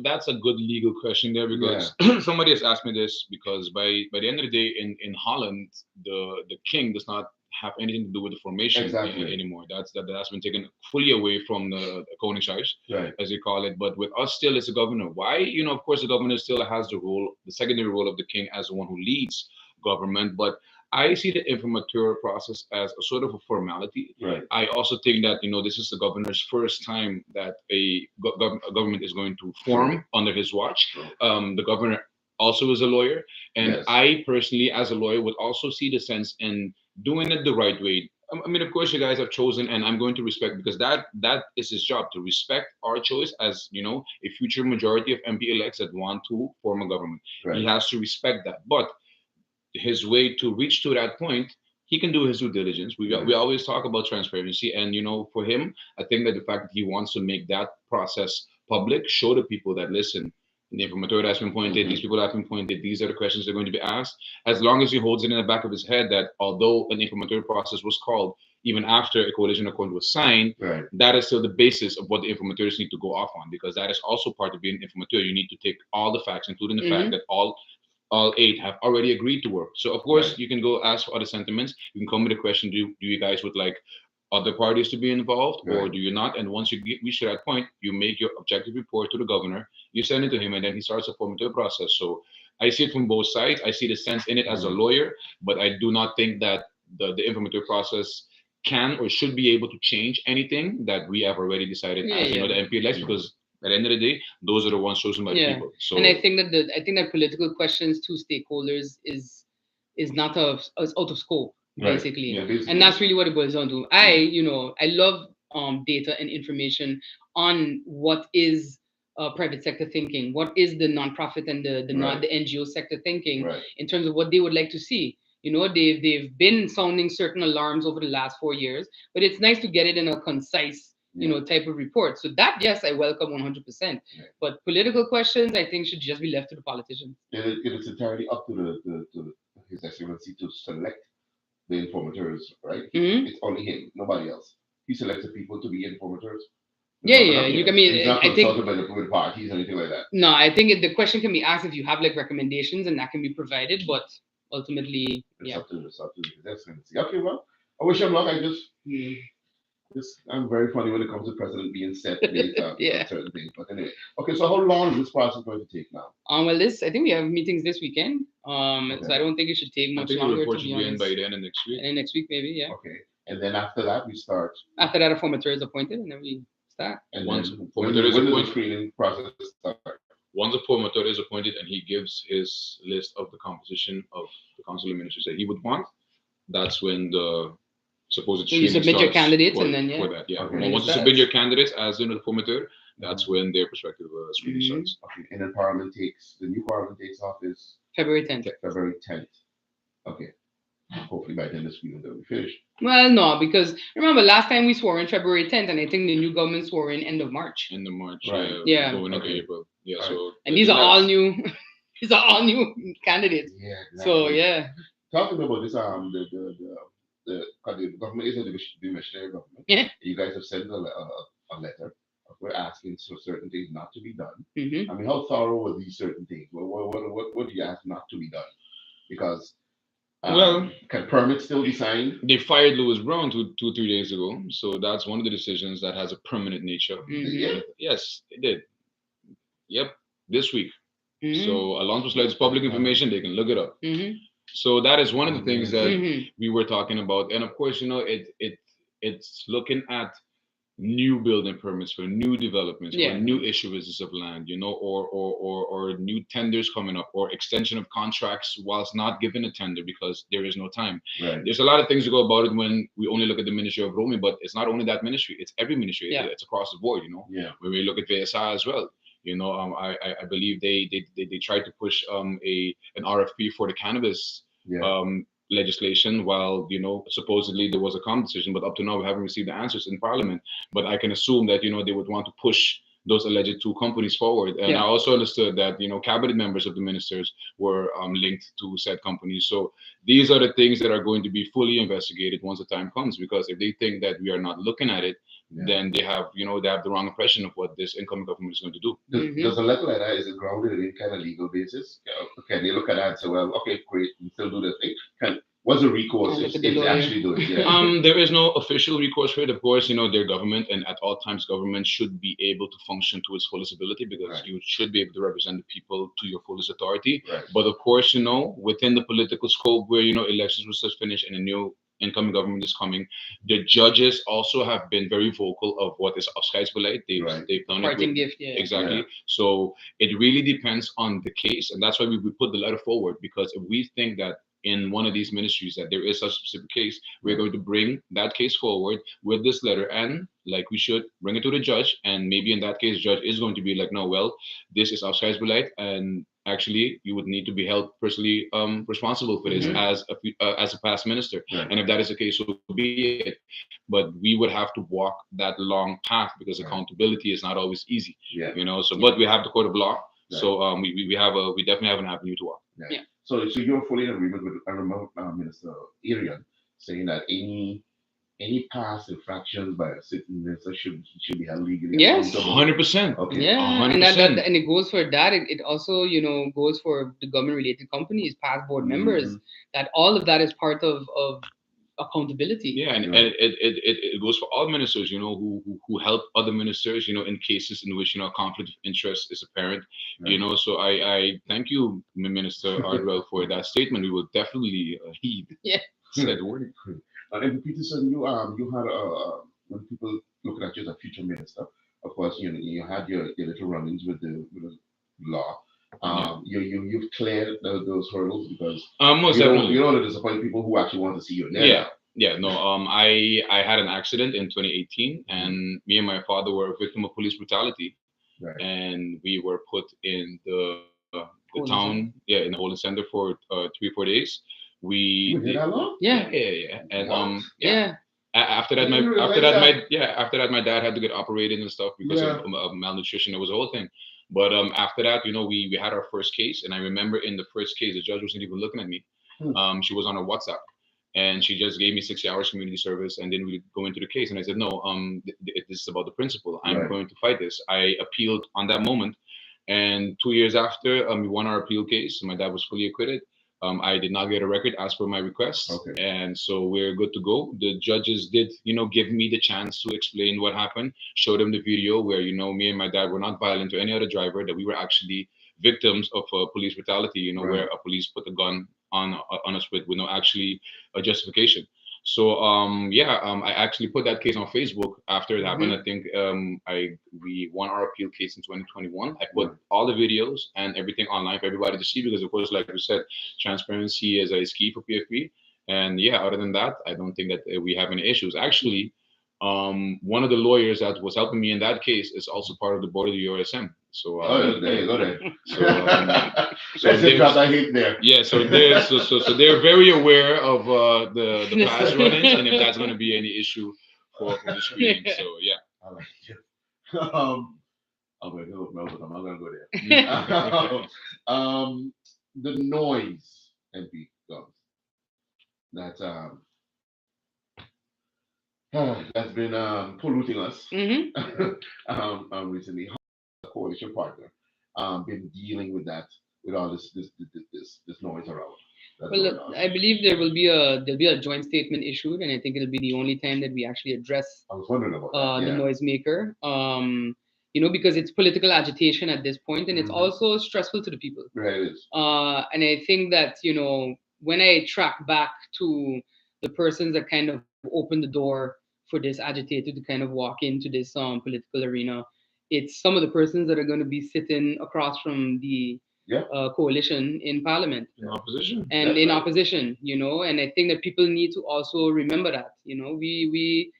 That's a good legal question there, because somebody has asked me this, because by the end of the day, in Holland, the king does not have anything to do with the formation anymore. That's been taken fully away from the Koningshuis, Right. as they call it. But with us, still, it's the governor. Why? Of course, the governor still has the secondary role of the king as the one who leads government. But I see the informateur process as a sort of a formality. Right. I also think that this is the governor's first time that a government is going to form under his watch. Sure. The governor also is a lawyer, and Yes. I personally, as a lawyer, would also see the sense in doing it the right way. I mean, of course, you guys have chosen, and I'm going to respect, because that is his job, to respect our choice as a future majority of MP elects that want to form a government. Right. He has to respect that, but his way to reach to that point, he can do his due diligence. We always talk about transparency, and for him, I think that the fact that he wants to make that process public, show the people that listen, the informateur that's been appointed, these people that have been appointed, these are the questions that are going to be asked. As long as he holds it in the back of his head that although an informateur process was called, even after a coalition accord was signed, Right. that is still the basis of what the informateurs need to go off on, because that is also part of being an informateur. You need to take all the facts, including the fact Mm-hmm. that all eight have already agreed to work. So of course Right. you can go ask for other sentiments. You can come with a question: Do you guys would like other parties to be involved, or Right. do you not? And once you reach to that point, you make your objective report to the governor. You send it to him, and then he starts a formative process. So I see it from both sides. I see the sense in it as a Mhm. lawyer, but I do not think that the informative process can or should be able to change anything that we have already decided Yeah, as the yeah. MP elects, Mhm. because at the end of the day, those are the ones chosen by the Yeah, people. and I So think that political questions to stakeholders is not is out of scope Right. basically, Yeah, and basically. that's really what it boils down to. I love data and information on what is private sector thinking, what is the nonprofit and the not Right. the NGO sector thinking Right. in terms of what they would like to see. They've been sounding certain alarms over the last 4 years, but it's nice to get it in a concise Yeah. type of report. So that, yes, I welcome 100%. Yeah. But political questions, I think, should just be left to the politicians. It is entirely up to to His Excellency to select the informateurs, right? Hmm. It's only him, nobody else. He selects the people to be informateurs. There's Yeah, nothing yeah. else. I mean, He's not I think consulted by the parties or anything like that. no, I think the question can be asked if you have like recommendations, and that can be provided. But ultimately, It's yeah. up to His Excellency. Okay, well, I wish him luck. I'm very funny when it comes to president being set based on Yeah. certain things. But anyway, okay. So how long is this process going to take now? Well, this I think we have meetings this weekend. So Okay. I don't think it should take I much think the longer, report to should be be in by honest. the end of next week. And then next week, maybe, yeah. Okay. And then after that, we start. After that, a formateur is appointed, and then we start. And Once then formateur is when does the appointed, screening process start? once a formateur is appointed and he gives his list of the composition of the council of ministers that he would want, that's when the supposed So you screening submit your starts candidates, for and then yeah, for that. Yeah. Okay. and then it Once you submit your starts. candidates as the formateur, that's when their prospective screening Mhm. starts. Okay. And then the new Parliament takes office February 10th. February 10th. Okay. Hopefully by then the screening will be finished. Well, no, because remember last time we swore in February 10th, and I think the new government swore in end of March. In the March, Right. Yeah. going into Okay. April. Yeah, All right. so And I these think are all that's new. These are all new candidates. Yeah. So Exactly. yeah. Talking about this, the government is the missionary government. Yeah. You guys have sent a letter. We're asking for certain things not to be done. Hmm. I mean, how thorough were these certain things? What do you ask not to be done? Because well, can permits still be signed? they fired Louis Brown 3 days ago, so that's one of the decisions that has a permanent nature. Yeah. Yes, they did. Yep, this week. Hmm. So Alonso Slide's public information, they can look it up. Hmm. So that is one of the things that Hmm. we were talking about, and of course, it's looking at new building permits for new developments or Yeah. new issuances of land, or new tenders coming up, or extension of contracts whilst not given a tender because there is no time. Right. There's a lot of things to go about it when we only look at the Ministry of Roaming, but it's not only that ministry; it's every ministry. Yeah. It's across the board. Yeah. When we look at VSI as well. I believe they tried to push an RFP for the cannabis Yeah. legislation, while supposedly there was a calm decision, but up to now we haven't received the answers in Parliament. But I can assume that they would want to push those alleged two companies forward. And I Yeah. also understood that cabinet members of the ministers were linked to said companies. So these are the things that are going to be fully investigated once the time comes. Because if they think that we are not looking at it, Yeah. then they have the wrong impression of what this incoming government is going to do. Does a letter like that, is it grounded in any kind of legal basis? Can they look at that and say, well, okay, great, we still do this thing? What's the recourse Look if, at the if they lawyer. actually do it? Yeah. There is no official recourse for it. Of course, their government, and at all times, government should be able to function to its fullest ability, because Right. you should be able to represent the people to your fullest authority. Right. But of course, within the political scope where elections were just finished and a new incoming government is coming, the judges also have been very vocal of what is Afscheidsbeleid. Right. They've done it Parting with, gift. Yeah. exactly. Yeah. So it really depends on the case, and that's why we put the letter forward. Because if we think that in one of these ministries that there is such a specific case, we're going to bring that case forward with this letter, and like we should bring it to the judge, and maybe in that case judge is going to be like, no, well, this is Afscheidsbeleid, and actually you would need to be held personally responsible for this Mhm. as a past minister. Right. And if that is the case, so be it. But we would have to walk that long path because Right. accountability is not always easy, Yeah. you know. So, Yeah. but we have the court of law, Right. so we definitely have an avenue to walk. Yeah. Yeah. So you're fully in agreement with I remember Minister Arian saying that any past infractions by a sitting minister should be held legally Yes. accountable. 100%. Okay. Yeah, and 100%. and it goes for that. It also, goes for the government related companies, past board members. Mhm. That all of that is part of accountability. Yeah, and Right. it goes for all ministers, who help other ministers, in cases in which, conflict of interest is apparent, Right. So I thank you, Minister Ardwell, for that statement. We will definitely heed Yeah. said wording. And Peterson, you had when people looking at you as a future minister, of course, you had your little run-ins with the law. Yeah. You've cleared those hurdles because Most you definitely. don't want to disappoint people who actually want to see you there. Yeah. Yeah, no. I had an accident in 2018, Mhm. and me and my father were a victim of police brutality, Right. and we were put in the Holding town, center. yeah, in the holding center for 3 or 4 days. You were there that long? Yeah, Yeah. yeah. And What? yeah. Yeah. After I that, didn't realize that. after that, my dad had to get operated and stuff because Yeah. of malnutrition. It was a whole thing. But after that, we had our first case, and I remember in the first case, the judge wasn't even looking at me. Hmm. She was on her WhatsApp, and she just gave me 60 hours community service and didn't really go into the case. And I said, no, this is about the principle. I'm Right. going to fight this. I appealed on that moment, and 2 years after, we won our appeal case. My dad was fully acquitted. I did not get a record as per my request, Okay. and so we're good to go. The judges did, give me the chance to explain what happened, show them the video where, me and my dad were not violent to any other driver, that we were actually victims of police brutality, Right. where a police put a gun on us with no actually a justification. So yeah, I actually put that case on Facebook after it happened. I think we won our appeal case in 2021. I put Right. all the videos and everything online for everybody to see because, of course, like we said, transparency is key for PFP. And yeah, other than that, I don't think that we have any issues. Actually, one of the lawyers that was helping me in that case is also part of the board of the USM. So Oh, there you go then. so so Let's just drop there's that hint there. yeah, so they're very aware of the past run-ins and if that's going to be any issue for the screening. So yeah. I like it. I'm gonna go, no, but I'm not gonna go there. The noise MP Gumbs that that's been polluting us Hmm. recently. A coalition partner been dealing with that with all this noise around that's Well, going on. I believe there'll be a joint statement issued, and I think it'll be the only time that we actually address I was wondering about that. the Yeah. noisemaker. Because it's political agitation at this point, and it's Mhm. also stressful to the people. Right, it is. And I think that when I track back to the persons that kind of opened the door for this agitator to kind of walk into this political arena, it's some of the persons that are going to be sitting across from the Yeah. coalition in parliament In opposition. and That's in right. opposition. And I think that people need to also remember that. We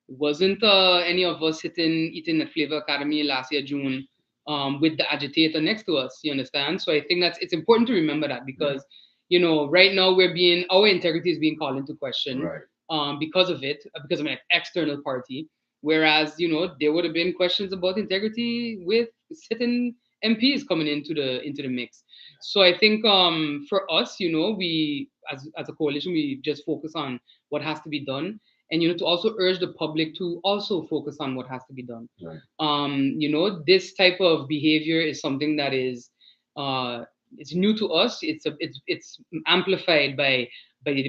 wasn't any of us sitting eating at Flavor Academy last year June with the agitator next to us. You understand? So I think it's important to remember that because right now our integrity is being called into question Right. because of an external party. Whereas there would have been questions about integrity with sitting MPs coming into the mix. So I think for us, we as a coalition, we just focus on what has to be done, and to also urge the public to also focus on what has to be done. Right. This type of behavior is something that is it's new to us. It's amplified by the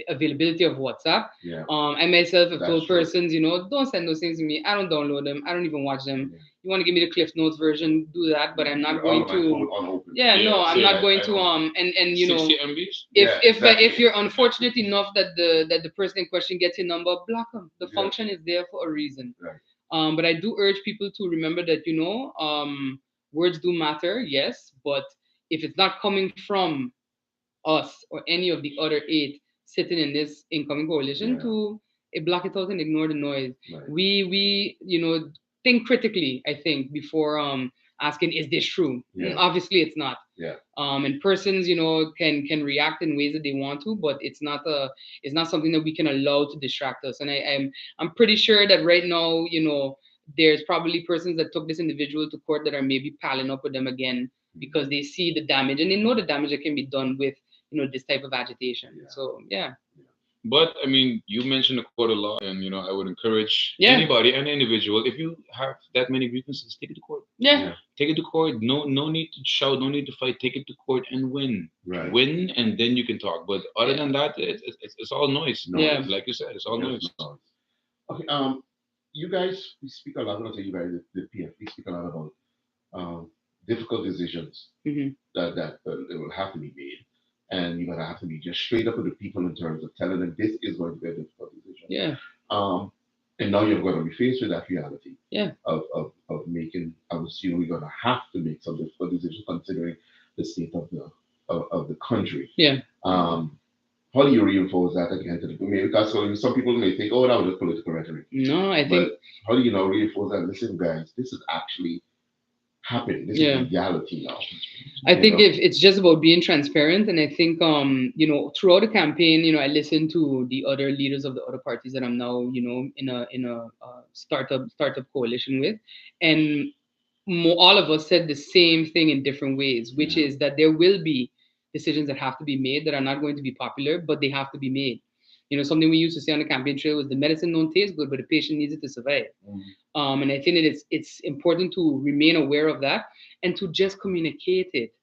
availability of WhatsApp. Yeah. I myself have That's told true. persons, don't send those things to me. I don't download them. I don't even watch them. Yeah. You want to give me the Cliff Notes version, do that, but I'm not All going of my to. phone unopened. Yeah, Yeah, no, I'm same. not going I to. don't- And 60 MBs. if Yeah, if exactly. if you're unfortunate enough that the person in question gets your number, block them. The Yeah. function is there for a reason. Right. But I do urge people to remember that words do matter, yes, but if it's not coming from us or any of the other 8 sitting in this incoming coalition, Yeah. to block it out and ignore the noise. Right. We think critically, I think, before asking, is this true? Yeah. Obviously it's not. Yeah. And persons, can react in ways that they want to, but it's not something that we can allow to distract us. And I'm pretty sure that right now, there's probably persons that took this individual to court that are maybe piling up with them again because they see the damage and they know the damage that can be done with, this type of agitation. Yeah. So yeah. But I mean, you mentioned the court a lot, and I would encourage Yeah. anybody, any individual, if you have that many grievances, take it to court. Yeah. Yeah. Take it to court. No need to shout. No need to fight. Take it to court and win. Right. Win, and then you can talk. But other Yeah. than that, it's all noise. Yeah. Like you said, it's all noise. Okay. You guys, we speak a lot. I'm gonna say you guys, the PF, we speak a lot about difficult decisions Hmm. that will have to be made, and you're gonna have to be just straight up with the people in terms of telling them this is going to be a difficult decision. Yeah. And now you're going to be faced with that reality. Yeah. Of making. I would assume we're going to have to make some difficult decisions considering the state of the country. Yeah. How do you reinforce that again to the community? Because some people may think, oh, that was just political rhetoric. No, I think. But how do you now reinforce that? Listen, guys, this is actually happening. This Yeah. is reality now. I think if it's just about being transparent, and I think throughout the campaign, I listened to the other leaders of the other parties that I'm now in a startup coalition with, and all of us said the same thing in different ways, which is that there will be decisions that have to be made that are not going to be popular, but they have to be made. Something we used to say on the campaign trail was the medicine don't taste good, but the patient needs it to survive. And I think that it's important to remain aware of that and to just communicate it.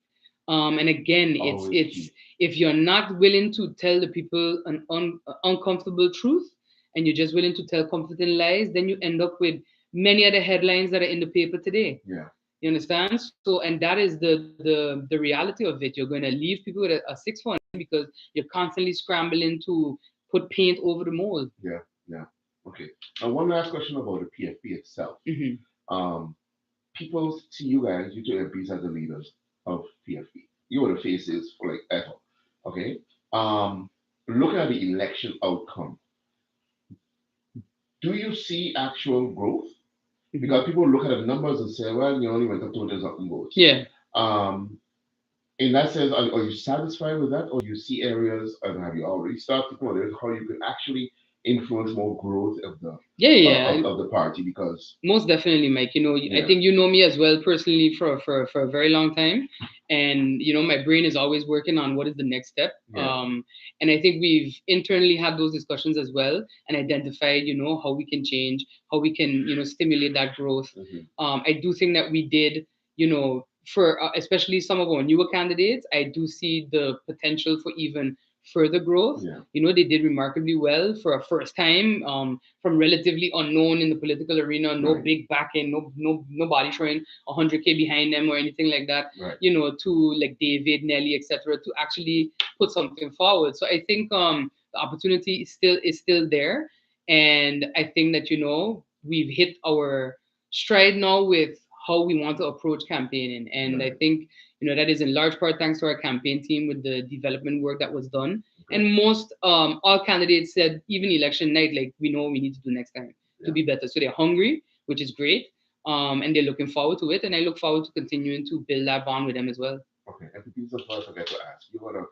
And again, Always it's key. if you're not willing to tell the people an uncomfortable truth and you're just willing to tell comforting lies, then you end up with many other headlines that are in the paper today. Yeah. You understand? So, and that is the reality of it. You're going to leave people with a 6-1 because you're constantly scrambling to put paint over the mold. Yeah. Okay. And one last question about the PFP itself. People see you guys, you two MPs as the leaders of PFP. You are the faces for like ever. Okay. Looking at the election outcome, do you see actual growth? Because people look at the numbers and say, well, you only went up 200 votes. Yeah. In that sense, are you satisfied with that, or do you see areas, and have you already started to know how you can actually influence more growth of the of the party? Because most definitely, Mike. I think you know me as well personally for a very long time, and my brain is always working on what is the next step. And I think we've internally had those discussions as well and identified, how we can change, how we can, stimulate that growth. I do think that we did, for especially some of our newer candidates, I do see the potential for even further growth. They did remarkably well for a first time, from relatively unknown in the political arena, no big backing, nobody showing 100K behind them or anything like that. To like David, Nelly, etc., to actually put something forward. So I think the opportunity is still there, and I think that we've hit our stride now with how we want to approach campaigning, and I think that is in large part thanks to our campaign team with the development work that was done. And most all candidates said, even election night, like, we know what we need to do next time to be better. So they're hungry, which is great, and they're looking forward to it. And I look forward to continuing to build that bond with them as well. Okay, and the pieces of I forget to ask, you're gonna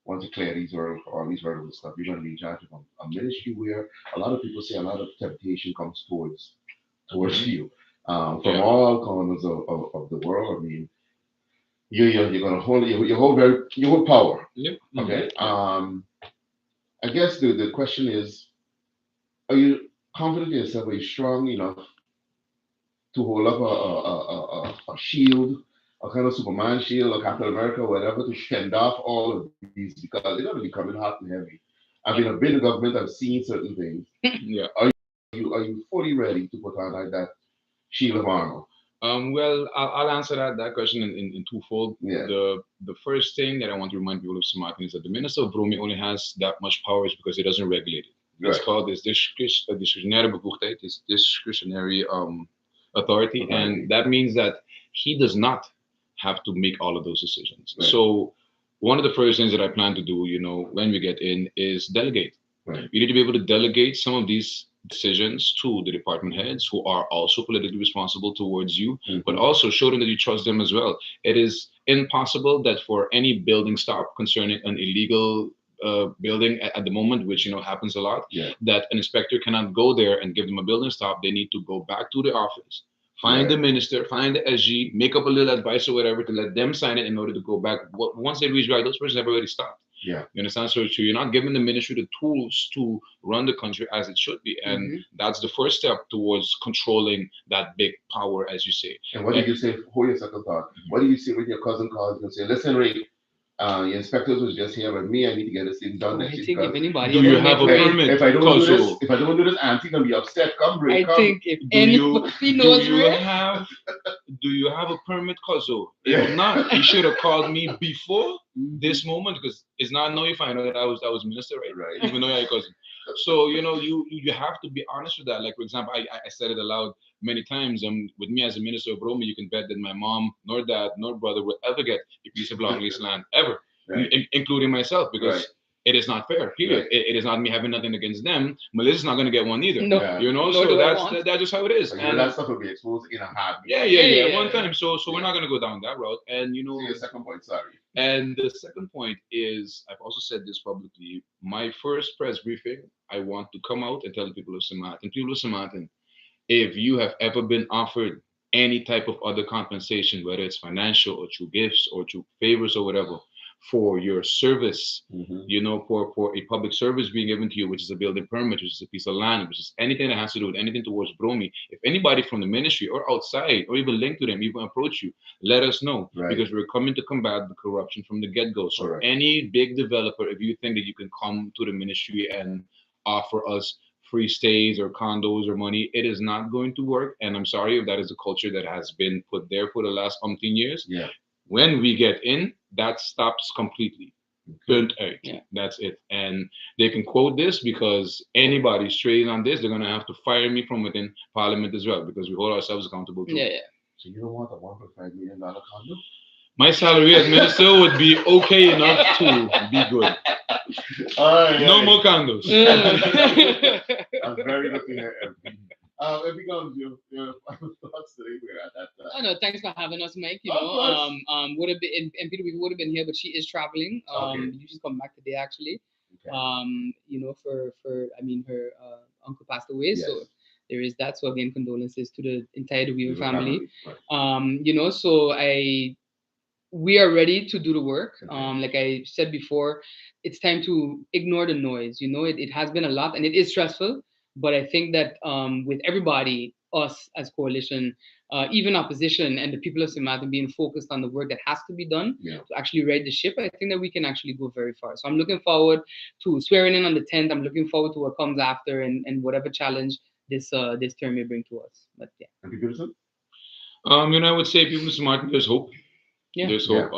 want to clear these or all these verbal stuff. You're gonna be in charge of a ministry where a lot of people say a lot of temptation comes towards you, from all corners of the world. I mean, you're gonna hold you hold power. Yep. Okay. I guess the question is, are you confident in yourself? Are you strong enough to hold up a shield, a kind of Superman shield, or Captain America, whatever, to fend off all of these, because they're going to be coming hot and heavy. I've been in the government, I've seen certain things. Are you fully ready to put on like that shield of armor? Well, I'll answer that question in twofold. Yeah. The first thing that I want to remind people of Martin is that the Minister of Broming only has that much powers because he doesn't regulate it. It's called this discretionary bevoegdheid, this discretionary authority, and that means that he does not have to make all of those decisions. So one of the first things that I plan to do, when we get in, is delegate. You need to be able to delegate some of these decisions to the department heads who are also politically responsible towards you, but Mhm. also show them that you trust them as well. It is impossible that for any building stop concerning an illegal building at the moment, which happens a lot, Yeah. that an inspector cannot go there and give them a building stop. They need to go back to the office, find the Right. minister, find the SG, make up a little advice or whatever to let them sign it in order to go back. Once they reach back, those persons have already stopped. Yeah. You understand? So you're not giving the ministry the tools to run the country as it should be. And Hmm. that's the first step towards controlling that big power, as you say. And what did you say? Hold your second thought. What do you say when your cousin calls and say, "Listen, Ray, the inspectors was just here with me. I need to get this thing done Oh, next I week think if because anybody Do ever you met have a Ray, permit, if I don't do this, Kazo? if I don't do this, Auntie gonna be upset. Come, Ray, I come." think if Do you anybody do knows you Ray, have do you have a permit, Kazo? If Yeah. not, you should have called me before Mhm. this moment because it's not now you find out that I was minister, right? Right. Even though you're a cousin. So you have to be honest with that. Like for example, I said it aloud many times. With me as a minister of Rome, you can bet that my mom, nor dad, nor brother will ever get a piece of long lease land ever, Right. including myself, Right. because it is not fair. Period. Right. It is not me having nothing against them. Melissa's not gonna get one either. no, Yeah. nor So do I want. that's just how it is. But And that stuff will be exposed in a heartbeat. yeah, Yeah, one yeah, time. So we're Yeah. not gonna go down that route. And So your second point. Sorry. and the second point is, I've also said this publicly. My first press briefing, I want to come out and tell the people of Samartan, if you have ever been offered any type of other compensation, whether it's financial or through gifts or through favors or whatever, for your service, Mm-hmm. for a public service being given to you, which is a building permit, which is a piece of land, which is anything that has to do with anything towards Bromi, if anybody from the ministry or outside or even linked to them even approach you, let us know Right. because we're coming to combat the corruption from the get-go. So Correct. any big developer, if you think that you can come to the ministry and offer us free stays or condos or money, it is not going to work. And I'm sorry if that is a culture that has been put there for the last umpteen years. Yeah. When we get in, that stops completely. Burnt out. Yeah. That's it. And they can quote this because anybody straying on this, they're gonna have to fire me from within Parliament as well because we hold ourselves accountable too. Yeah, yeah. So you don't want a $1.5 million condo? My salary as minister would be okay enough to be good. All right. No Yeah. more condos. Mm. I'm very looking at MP. MP Gumbs, your final thoughts today. We're at that Oh no, thanks for having us, Mike. Of course. Would have been and Peter, we would have been here, but she is traveling. Okay. She's come back today actually. Okay. For I mean, her uncle passed away, so Yes. there is that. So again, condolences to the entire Weaver Your family. Right. So we are ready to do the work. Okay. Like I said before, it's time to ignore the noise. It has been a lot and it is stressful. But I think that with everybody, us as coalition, even opposition, and the people of Simat being focused on the work that has to be done Yeah. to actually right the ship, I think that we can actually go very far. So I'm looking forward to swearing in on the 10th. I'm looking forward to what comes after and whatever challenge this term may bring to us. But yeah, MP Peterson? I would say people smart. There's hope. yeah, There's Yeah. hope.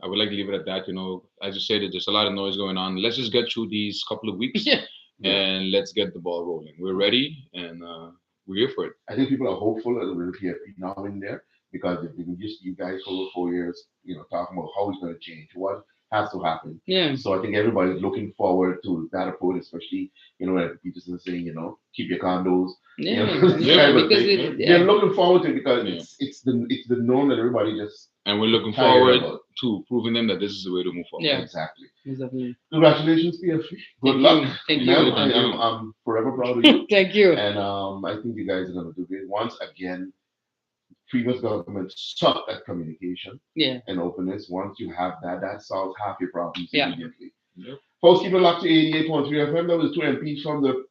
I would like to leave it at that. As you said, there's a lot of noise going on. Let's just get through these couple of weeks yeah, Yeah. and let's get the ball rolling. We're ready and we're here for it. I think people are hopeful that we'll be now in there because if we can just you guys for over 4 years, talking about how it's going to change, what has to happen. yeah. So I think everybody's looking forward to that approach, especially like Peterson saying, keep your condos. Yeah, This yeah, kind of because thing. yeah. They're looking forward to it because Yeah. it's the norm that everybody just And we're looking tired forward about. to proving them that this is the way to move forward. Yeah. Exactly. Exactly. Congratulations, PFP. Good Thank luck. you. Thank you. Man, Thank you. I'm forever proud of you. Thank you. And I think you guys are going to do great. Once again, previous government sucked at communication Yeah. and openness. Once you have that, that solves half your problems Yeah. immediately. Yep. Folks, keep it locked to 88.3 FM. That was two MPs from the